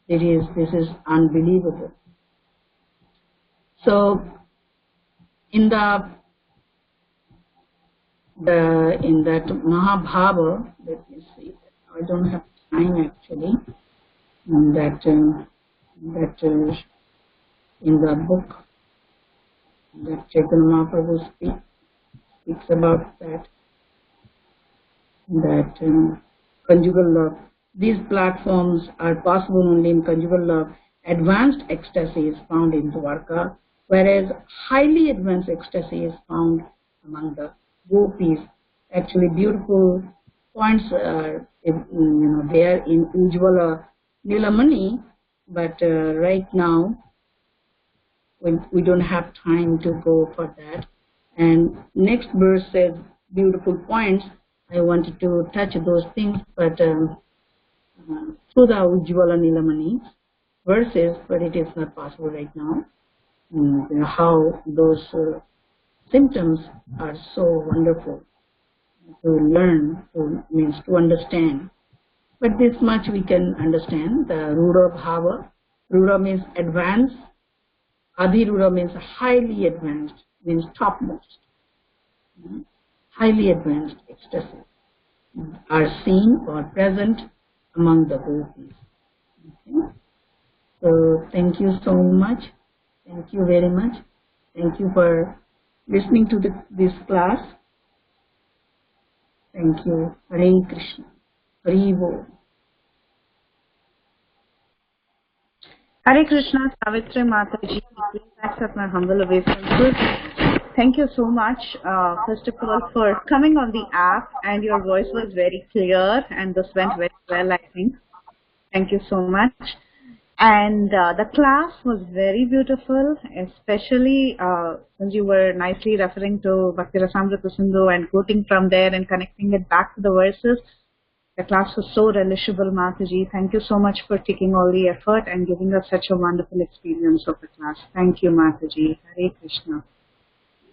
This is unbelievable. So in that Mahabharata, let me see. I don't have time actually. That in the book that Chaitanya Mahaprabhu speaks about that conjugal love. These platforms are possible only in conjugal love. Advanced ecstasy is found in Dwarka, whereas highly advanced ecstasy is found among the gopis. Actually, beautiful points are there in Ujjvala Nilamani, but right now we don't have time to go for that. And next verse says beautiful points. I wanted to touch those things, but through the Ujjvala Nilamani verses, but it is not possible right now. How those symptoms are so wonderful to learn, to understand. But this much we can understand. The Rudha Bhava. Rudha means advanced. Adhirudha means highly advanced, means topmost. Highly advanced ecstasy are seen or present among the gopis. Okay. So thank you so much. Thank you very much. Thank you for listening to this class. Thank you. Hare Krishna. Hare Bol. Hare Krishna, Savitri Mataji. Please accept my humble obeisances. Thank you so much, first of all, for coming on the app, and your voice was very clear, and this went very well, I think. Thank you so much. And the class was very beautiful, especially since you were nicely referring to Bhakti Rasamrita Sindhu and quoting from there and connecting it back to the verses. The class was so relishable, Mataji. Thank you so much for taking all the effort and giving us such a wonderful experience of the class. Thank you, Mataji. Hare Krishna.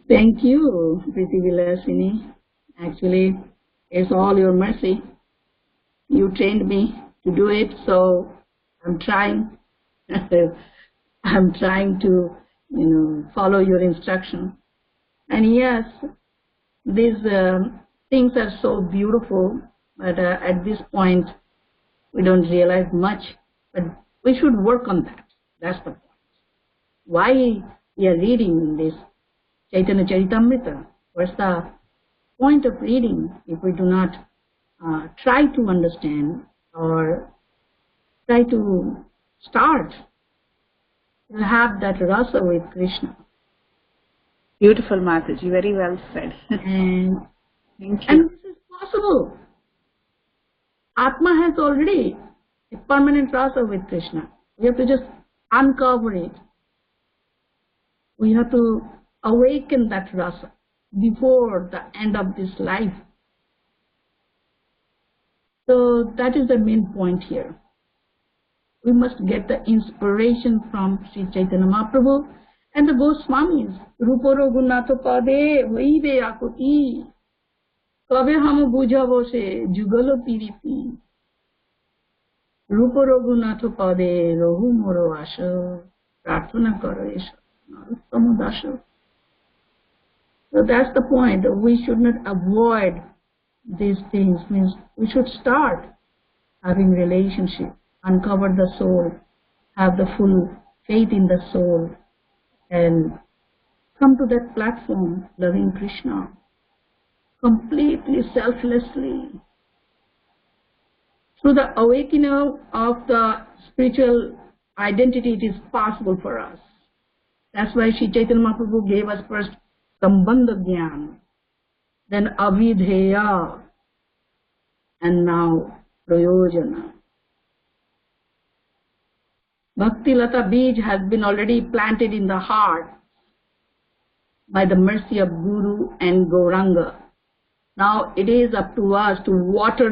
Thank you, Priti Vilasini. Actually, it's all your mercy. You trained me to do it, so I'm trying. I'm trying to, follow your instruction. And yes, these things are so beautiful, but at this point, we don't realize much. But we should work on that. That's the point. Why we are reading this Chaitanya Charitamrita? What's the point of reading if we do not try to understand or try to start to have that rasa with Krishna? Beautiful, Mataji. Very well said. And Thank you. and this is possible. Atma has already a permanent rasa with Krishna. We have to just uncover it. We have to awaken that rasa before the end of this life. So that is the main point here. We must get the inspiration from Sri Chaitanya Mahaprabhu and the Goswamis. Rupa Raghunatha Pade Vaive Akuti Kabe Ham Bujavo Se Jugalo Piriti. রূপ রঘুনাথ পদে রঘু মোর আস প্রার্থনা করো এসো নরোত্তম Das. So that's the point. We should not avoid these things. Means we should start having relationship, uncover the soul, have the full faith in the soul, and come to that platform loving Krishna completely selflessly. Through the awakening of the spiritual identity, it is possible for us. That's why Sri Chaitanya Mahaprabhu gave us first Sambandha Gyan, then Avidheya, and now Prayojana. Bhakti Lata Bij has been already planted in the heart by the mercy of Guru and Gauranga. Now it is up to us to water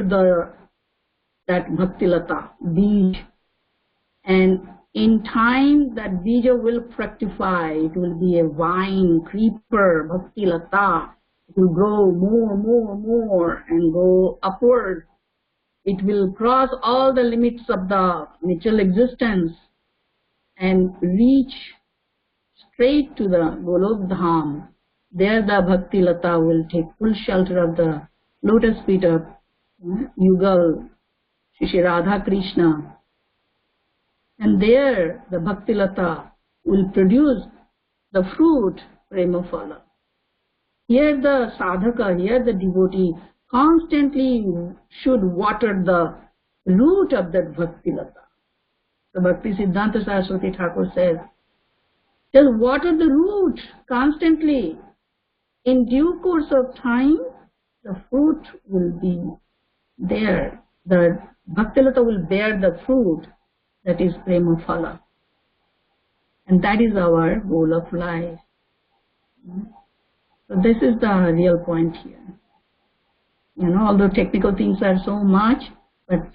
that Bhakti Lata Bij, and in time that bija will fructify. It will be a vine, creeper, Bhakti Lata. It will grow more and go upward. It will cross all the limits of the natural existence and reach straight to the Golok Dham. There the Bhakti Lata will take full shelter of the lotus feet of Yugal, Shri Radha Krishna. And there the Bhakti Lata will produce the fruit, Prema Phala. Here the sadhaka, here the devotee constantly should water the root of that Bhakti Lata. So Bhakti Siddhanta Saraswati Thakur says, just water the root constantly. In due course of time, the fruit will be there. The Bhakti Lata will bear the fruit. That is Prema Phala. And that is our goal of life. So this is the real point here. Although technical things are so much, but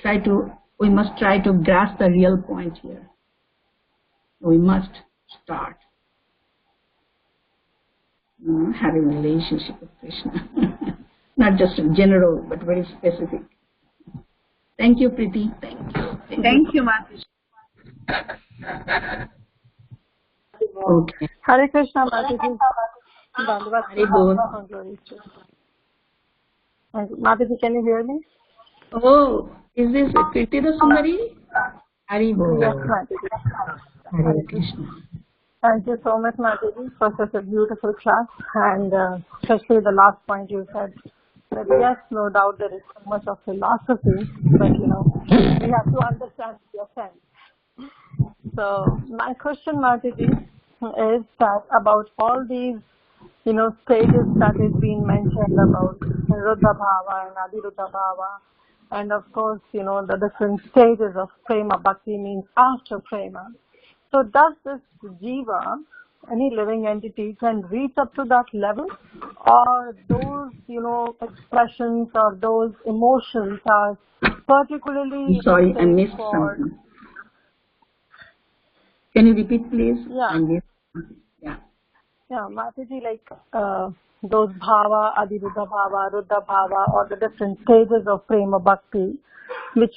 we must try to grasp the real point here. We must start having a relationship with Krishna. Not just general, but very specific. Thank you, Preeti. Thank you, Mataji. Okay. Hare Krishna, Mataji. Hare Bol. Mataji, can you hear me? Oh, is this Preeti the Sundari? Hare Bol. Yes, Mataji. Hare Krishna. Thank you so much, Mataji, for such a beautiful class, and especially the last point you said. But yes, no doubt there is so much of philosophy, but we have to understand the sense. So my question, Mataji, is that about all these, stages that is being mentioned about Ruddha Bhava and Adiruddha Bhava, and of course, the different stages of Prema Bhakti means after Prema. So does this jiva, any living entity, can reach up to that level, or those expressions or those emotions are particularly Sorry, I missed something. Can you repeat, please? Yeah. I missed something. Yeah, Mataji, like those bhava, Adiruddha Bhava, Ruddha Bhava, or the different stages of Prema Bhakti, which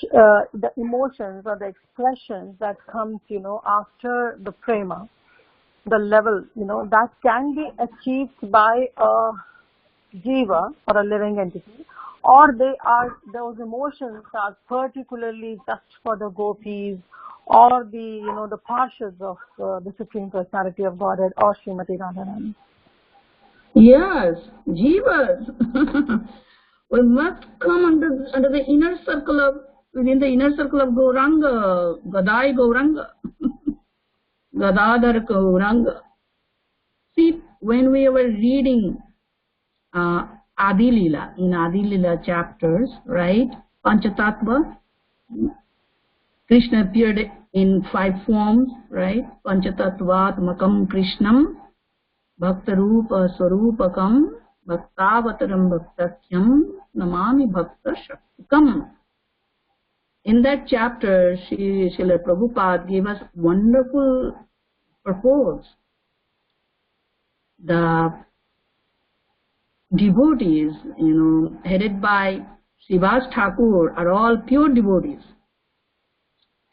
the emotions or the expressions that comes after the Prema, the level, that can be achieved by a jiva or a living entity, or those emotions are particularly just for the gopis or the parshads of the Supreme Personality of Godhead or Srimati Radharani. Yes, jivas. We must come under the inner circle of, within the inner circle of Gauranga, Gadai Gauranga. Gadadhar Gauranga. See, when we were reading Adi Lila, in Adi Lila chapters, right? Panchatattva, Krishna appeared in 5 forms, right? Panchatattvatmakam Krishnam, Bhaktarupa Swarupakam, Bhaktavataram Bhaktakyam, Namami Bhakta Shaktikam. In that chapter, Srila Prabhupada gave us wonderful purpose. The devotees, headed by Srivas Thakur, are all pure devotees.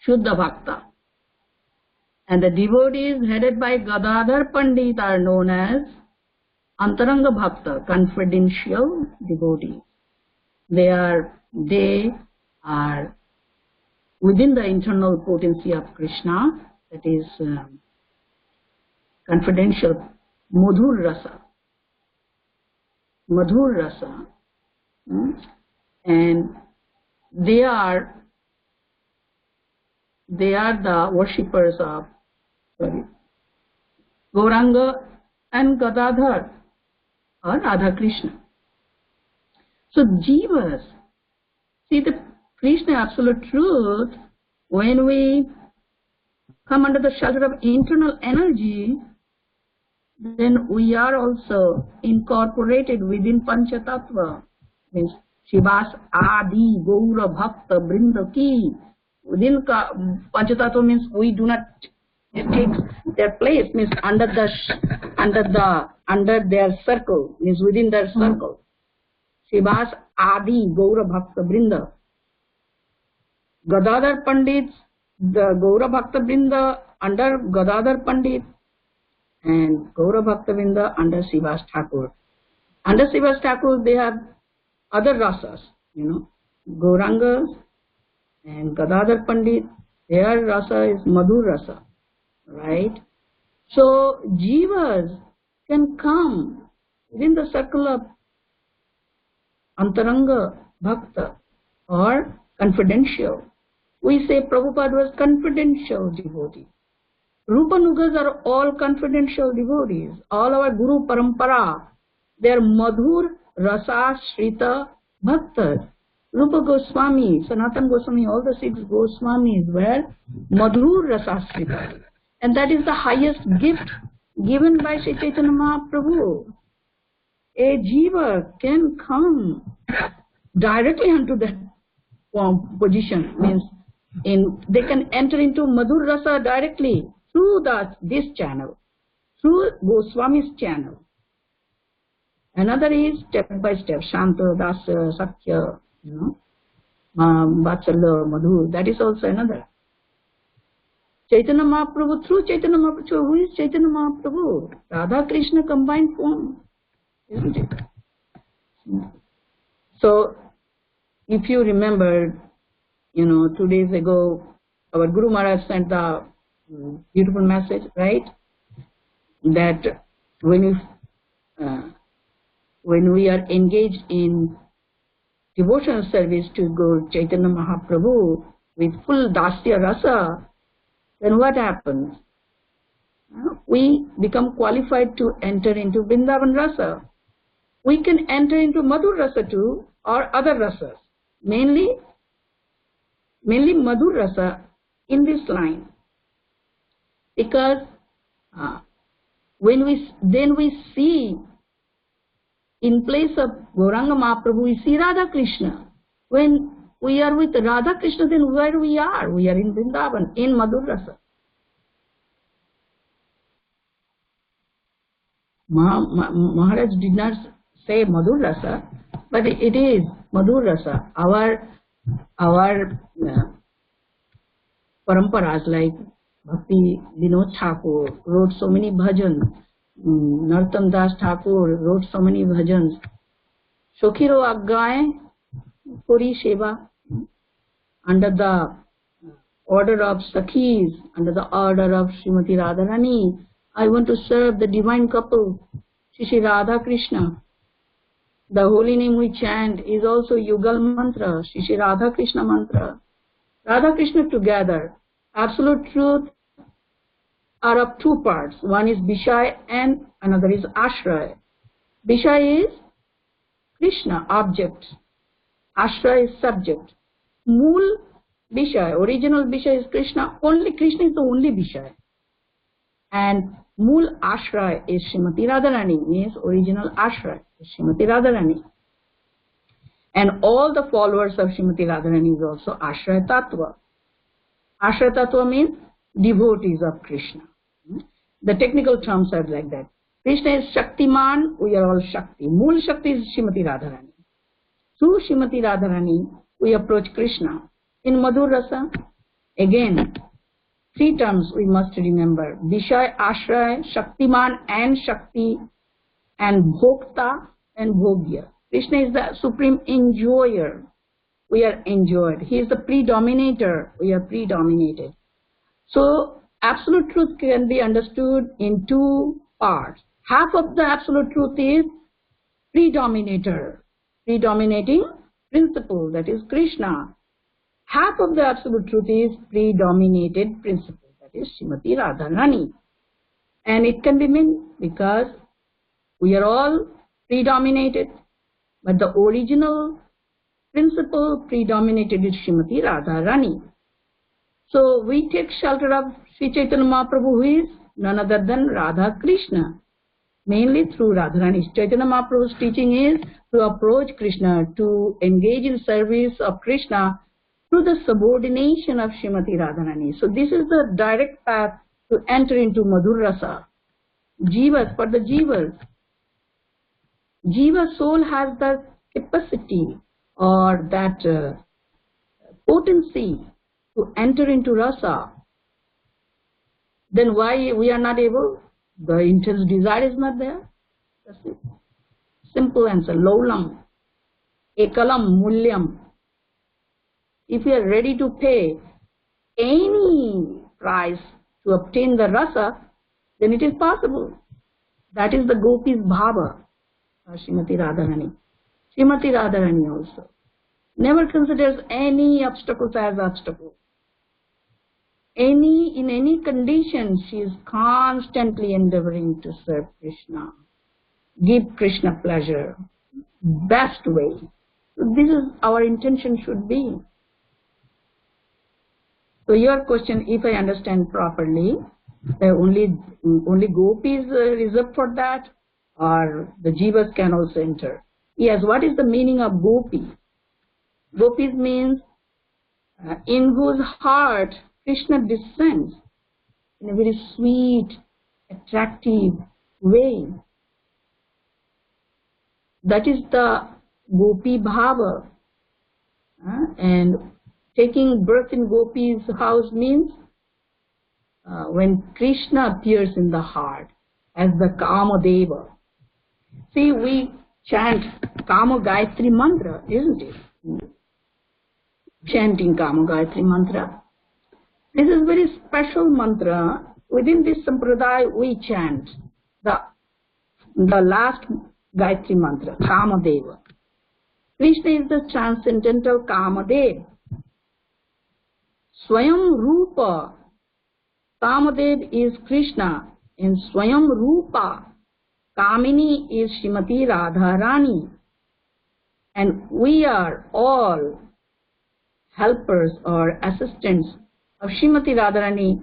Shuddha Bhakta. And the devotees headed by Gadadhar Pandit are known as Antaranga Bhakta, confidential devotees. They are within the internal potency of Krishna, that is confidential, Madhur Rasa. Madhur Rasa. And they are the worshippers of Gauranga and Gadadhar or Radha Krishna. So jivas, see the Krishna absolute truth, when we come under the shelter of internal energy, then we are also incorporated within Panchatattva. Means Shivas Adi Gaura Bhakta Brinda Ki. Within Panchatattva means we do not take their place, means under their circle, means within their circle. Shivas Adi Gaura Bhakta Brinda. Gadadhar Pandits, the Gaura Bhakta Brinda under Gadadhar Pandit, and Gaura Bhakta Brinda under Srivas Thakur. Under Srivas Thakur they have other rasas, Gauranga and Gadadhar Pandit, their rasa is Madhur Rasa, right? So jivas can come within the circle of Antaranga Bhakta or confidential. We say Prabhupada was confidential devotee. Rupanugas are all confidential devotees. All our Guru Parampara, they are Madhur Rasa Shrita Bhaktas. Rupa Goswami, Sanatana Goswami, all the 6 Goswamis were Madhur Rasa Shrita. And that is the highest gift given by Sri Chaitanya Mahaprabhu. A jiva can come directly into that position, means they can enter into Madhur Rasa directly through this channel, through Goswami's channel. Another is step by step, Shanta, Dasa, Sakya, Vatsalya, Madhur, that is also another. Chaitanya Mahaprabhu, through Chaitanya Mahaprabhu, who is Chaitanya Mahaprabhu? Radha Krishna combined form, isn't it? So, if you remember, 2 days ago, our Guru Maharaj sent the beautiful message, right? That when we are engaged in devotional service to Guru Chaitanya Mahaprabhu with full Dasya Rasa, then what happens? We become qualified to enter into Vrindavan Rasa. We can enter into Madhur Rasa too, or other rasas. Mainly Madhur Rasa in this line. Because when we see in place of Gauranga Mahaprabhu, we see Radha Krishna. When we are with Radha Krishna, then where we are? We are in Vrindavan, in Madhur Rasa. Maharaj did not say Madhur Rasa, but it is Madhur Rasa. Our paramparas like Bhakti Vinod Thakur wrote so many bhajans, Narottam Das Thakur wrote so many bhajans. Shokhiro Aggaye Puri Seva, under the order of Sakhis, under the order of Srimati Radharani, I want to serve the divine couple, Shri Radha Krishna. The holy name we chant is also Yugal Mantra, Shri Radha Krishna Mantra. Radha Krishna together, absolute truth, are of 2 parts. One is Vishaya and another is Ashraya. Vishaya is Krishna, object. Ashraya is subject. Mool Vishaya, original Vishaya is Krishna. Only Krishna is the only Vishaya. And Mool Ashraya is Srimati Radharani, means original Ashraya is Srimati Radharani. And all the followers of Srimati Radharani is also Ashraya Tattva. Ashraya Tattva means devotees of Krishna. The technical terms are like that. Krishna is Shaktiman, we are all Shakti. Mool Shakti is Srimati Radharani. Through Srimati Radharani, we approach Krishna in Madhur Rasa. Again, three terms we must remember: Vishay, Ashray, Shaktiman and Shakti, and Bhokta and Bhogya. Krishna is the supreme enjoyer. We are enjoyed. He is the predominator. We are predominated. So absolute truth can be understood in two parts. Half of the absolute truth is predominator, predominating principle, that is Krishna. Half of the absolute truth is predominated principle, that is Srimati Radharani. And it can be meant because we are all predominated, but the original principle predominated is Srimati Radharani. So we take shelter of Sri Chaitanya Mahaprabhu, who is none other than Radha Krishna, mainly through Radharani. Chaitanya Mahaprabhu's teaching is to approach Krishna, to engage in service of Krishna through the subordination of Srimati Radharani. So this is the direct path to enter into Madhur Rasa. Jivas, for the Jivas. Jiva soul has the capacity or that potency to enter into Rasa. Then why we are not able? The intense desire is not there. That's it. Simple answer. Lolam, ekalam, mulyam. If we are ready to pay any price to obtain the rasa, then it is possible. That is the gopis bhava, Srimati Radharani. Srimati Radharani also never considers any obstacles as obstacles. In any condition, she is constantly endeavoring to serve Krishna, give Krishna pleasure, best way. So this is our intention should be. So your question, if I understand properly, only gopis reserved for that, or the jivas can also enter? Yes. What is the meaning of gopi? Gopis means in whose heart Krishna descends in a very sweet, attractive way. That is the gopi bhava. And taking birth in gopi's house means when Krishna appears in the heart as the Kama Deva. See, we chant Kama Gayatri mantra, isn't it? Chanting Kama Gayatri mantra. This is very special mantra. Within this sampradaya, we chant the last Gayatri mantra, Kama Deva. Krishna is the transcendental Kama Deva. Swayam Rupa, Kamadev is Krishna, and Swayam Rupa, Kamini is Srimati Radharani. And we are all helpers or assistants of Srimati Radharani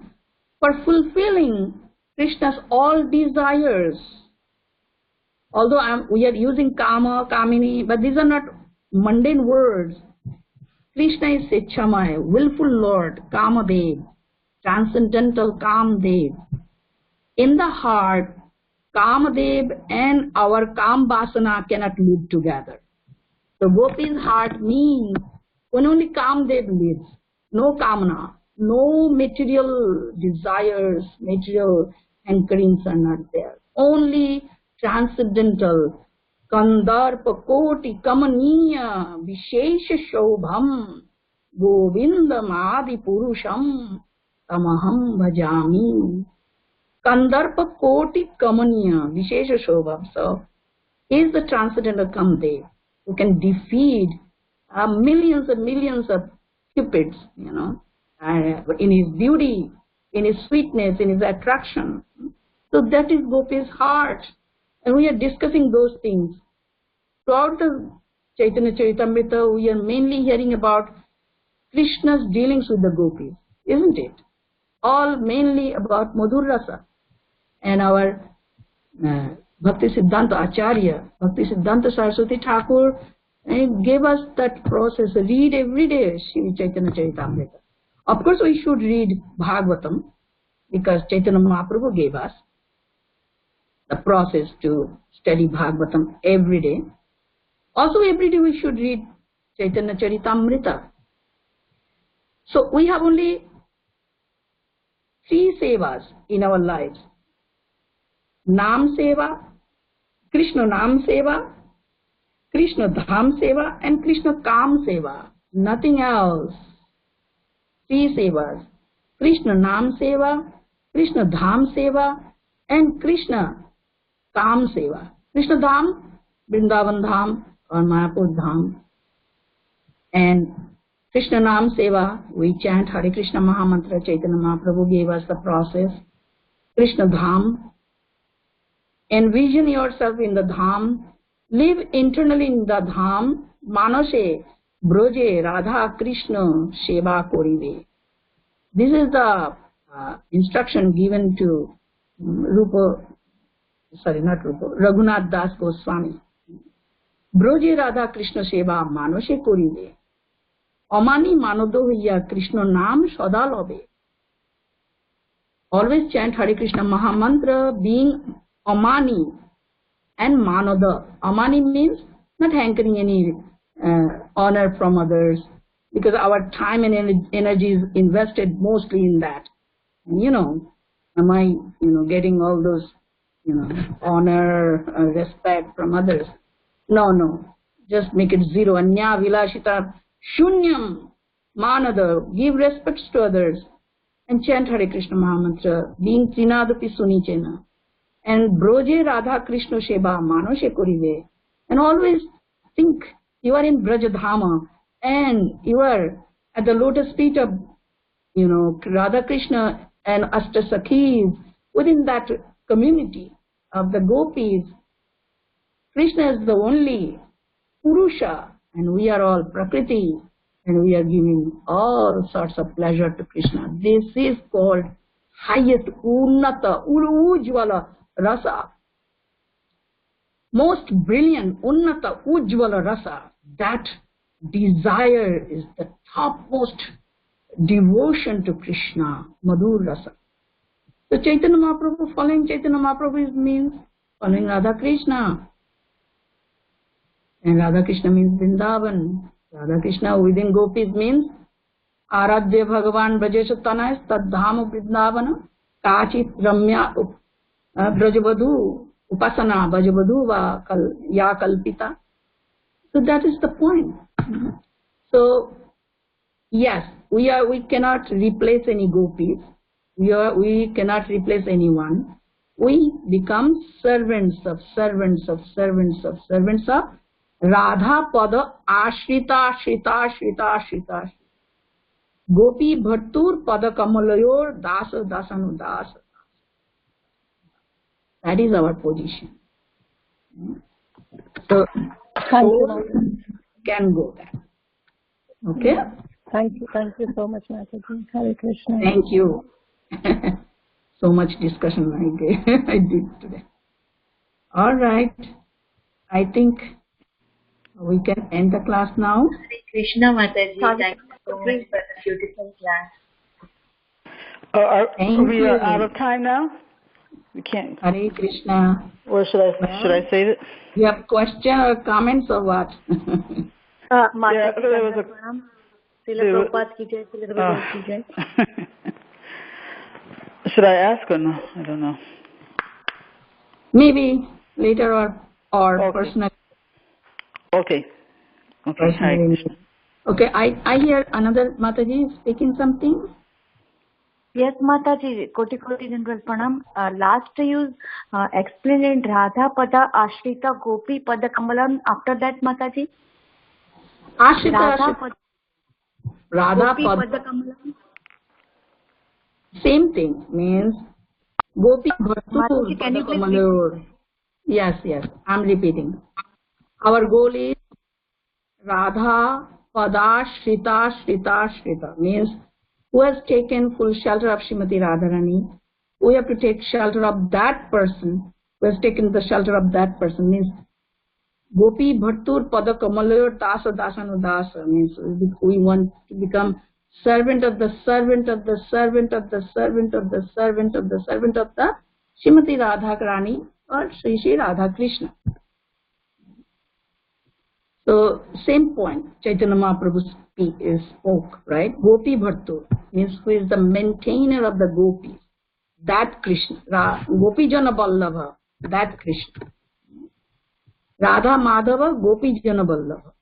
for fulfilling Krishna's all desires. Although we are using Kama, Kamini, but these are not mundane words. Krishna is Sechamaya, willful Lord, Kamadev, transcendental Kamdev. In the heart, Kamadev and our Kam Vasana cannot live together. So Gopi's heart means when only Kamdev lives, no Kamana, no material desires, material hankerings are not there. Only transcendental Kandarpa Koti Kamaniya Vishesha Shobham Govindam Adi Purusham Tamaham Bhajami. Kandarpa Koti Kamaniya Vishesha Shobham. So he is the transcendental Kamdev who can defeat millions and millions of cupids, in his beauty, in his sweetness, in his attraction. So that is Gopi's heart. And we are discussing those things. Throughout the Chaitanya Charitamrita, we are mainly hearing about Krishna's dealings with the gopis, isn't it? All mainly about Madhur Rasa. And our Bhakti Siddhanta Acharya, Bhakti Siddhanta Saraswati Thakur, gave us that process. Read every day Sri Chaitanya Charitamrita. Of course, we should read Bhagavatam because Chaitanya Mahaprabhu gave us the process to study Bhagavatam every day. Also, every day we should read Chaitanya Charitamrita. So we have only three sevas in our lives. Nam Seva, Krishna Nam Seva, Krishna Dham Seva, and Krishna Kam Seva. Nothing else. Three sevas. Krishna Nam Seva, Krishna Dham Seva, and Krishna Kam Seva. Krishna Dham, Vrindavan Dham or Mayapur Dham. And Krishna Nam Seva, we chant Hare Krishna Mahamantra. Chaitanya Mahaprabhu gave us the process. Krishna Dham, envision yourself in the Dham, live internally in the Dham, Manase, Broje, Radha, Krishna, Sheva Korive. This is the instruction given to Raghunath Das Goswami. Broje, Radha, Krishna, Sheva, Manase Korive. Amani Manodo Hiya, Krishna Nam Sadalove. Always chant Hare Krishna Mahamantra, being Amani and Manoda. Amani means not hankering any honor from others, because our time and energy is invested mostly in that. Am I, getting all those, honor, respect from others? No. Just make it zero. Anya vilashita shunyam manada. Give respects to others and chant Hare Krishna Mahamantra, being trinadapi sunichena. And Broje Radha Krishna Sheba Manashe Korive. And always think you are in Brajadhama and you are at the lotus feet of, Radha Krishna and Ashtasakhis within that community of the gopis. Krishna is the only Purusha and we are all Prakriti and we are giving all sorts of pleasure to Krishna. This is called highest Unnata, Ujjvala Rasa. Most brilliant Unnata Ujjvala Rasa. That desire is the topmost devotion to Krishna, Madhur Rasa. So Chaitanya Mahaprabhu, following Chaitanya Mahaprabhu means following Radha Krishna. And Radha Krishna means Vrindavan. Radha Krishna within gopis means Aradhya Bhagavan Brajesha Tanais Tadham Vrindavana Kachit Ramya Brajavadhu Upasana Brajavadhu Va Ya Kalpita. So that is the point. So yes, we cannot replace any gopis. We cannot replace anyone. We become servants of Radha Pada Ashrita. Gopi Bhartur Pada Kamalayor Dasa Dasanu Dasa. That is our position. So can go there. Okay? Thank you so much, Mataji. Hare Krishna. Thank you. So much discussion I did today. All right. I think we can end the class now. Hare Krishna Mataji. Thank you so much for the beautiful class. We are out of time now? We can't. Hare Krishna. Or should I say it? You have question or comments or what? Should I ask or no? I don't know. Maybe later or okay. Personal. Okay. Personally. Okay, I hear another Mataji speaking something. Yes, Mataji, Koti General Pranam. Last you explained Radha Pada Ashrita Gopi Pada Kamalam. After that, Mataji? Ashrita Radha Gopi Pada Kamalam. Same thing, means Gopi Bhartur Mataji, can you Pada please Kamalar. Yes, I'm repeating. Our goal is Radha Pada Shrita means who has taken full shelter of Srimati Radharani. We have to take shelter of that person who has taken the shelter of that person, means Gopi Bhartur Pada Kamalayur Dasa Dasanu Dasa, means we want to become servant of the servant of the servant of the servant of the servant of the servant of the Srimati Radharani or Sri Radha Krishna. So same point, Chaitanya Mahaprabhu spoke, right? Gopi Bhartur means who is the maintainer of the gopis. That Krishna. Gopi Jana Vallabha, that Krishna. Radha Madhava, Gopi Jana Vallabha.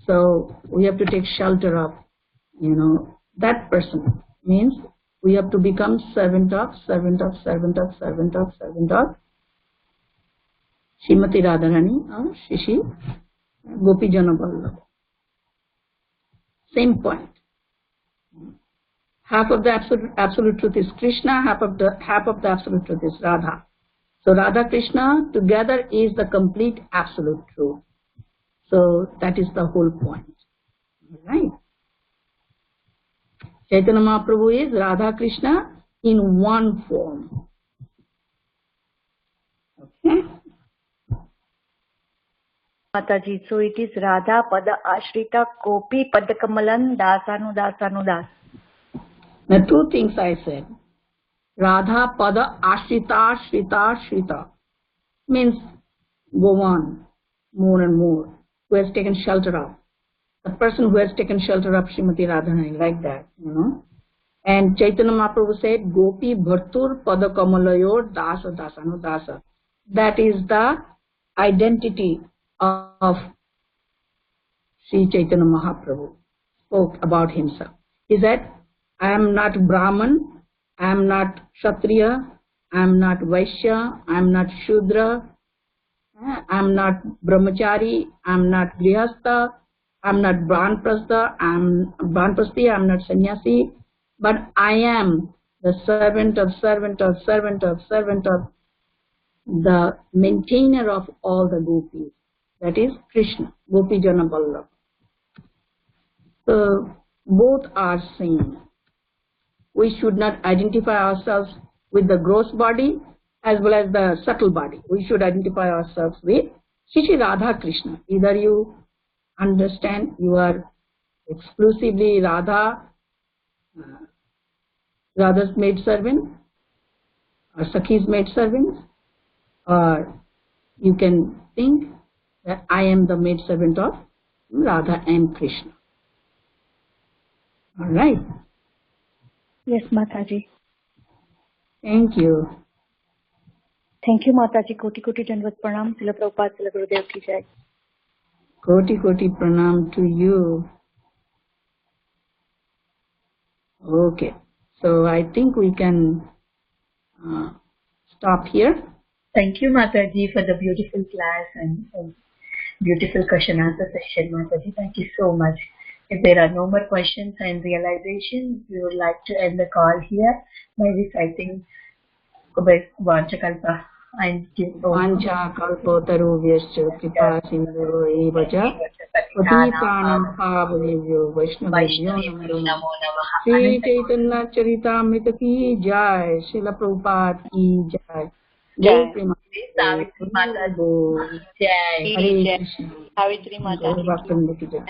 So we have to take shelter of, that person. Means we have to become servant of Srimati Radharani or Shishi Gopi Jana Vallabha. Same point. Half of the absolute truth is Krishna, half of the absolute truth is Radha. So Radha Krishna together is the complete absolute truth. So that is the whole point. Right? Chaitanya Mahaprabhu is Radha Krishna in one form. Okay? Mataji, so it is Radha Pada Ashrita Gopi Pada Kamalan Dasanu Dasanu Das. Now two things I said. Radha Pada Ashrita Shrita Shrita means go on more and more. Who has taken shelter of. The person who has taken shelter of Srimati Radharani, like that, And Chaitanya Mahaprabhu said, Gopi Bhartur Pada Kamalayor Dasa Dasanu Dasa. That is the identity of Sri Chaitanya Mahaprabhu. Spoke about himself. He said, I am not Brahman, I am not Kshatriya, I am not Vaishya, I am not Shudra, I am not Brahmachari, I am not Grihastha, I am not Banprastha, I am not Sannyasi, but I am the servant of the maintainer of all the gopis. That is Krishna, Gopi Jana Vallabha. So both are same. We should not identify ourselves with the gross body as well as the subtle body. We should identify ourselves with Shri Radha Krishna. Either you understand you are exclusively Radha's maid servant or Sakhi's maid servant, or you can think that I am the maid servant of Radha and Krishna. All right. Yes, Mataji. Thank you. Thank you, Mataji. Koti Koti Dandavat Pranam. Srila Prabhupada, Srila Gurudev ki jai. Koti Koti Pranam to you. Okay. So I think we can stop here. Thank you, Mataji, for the beautiful class and beautiful question answer session, Mataji. Thank you so much. If there are no more questions and realizations, we would like to end the call here by reciting Vanchakalpa and Vancha kalpotarubhyascha kripa sindhu evacha patitanam pavanebhyo vaishnavebhyo namo namaha. Sri Chaitanya Charitamrita ki jai, Srila Prabhupada ki jai. Jai Savitri Mataji. Jai. Hare Krishna. Savitri Mataji. Jai Bhaktivinoda ki jai.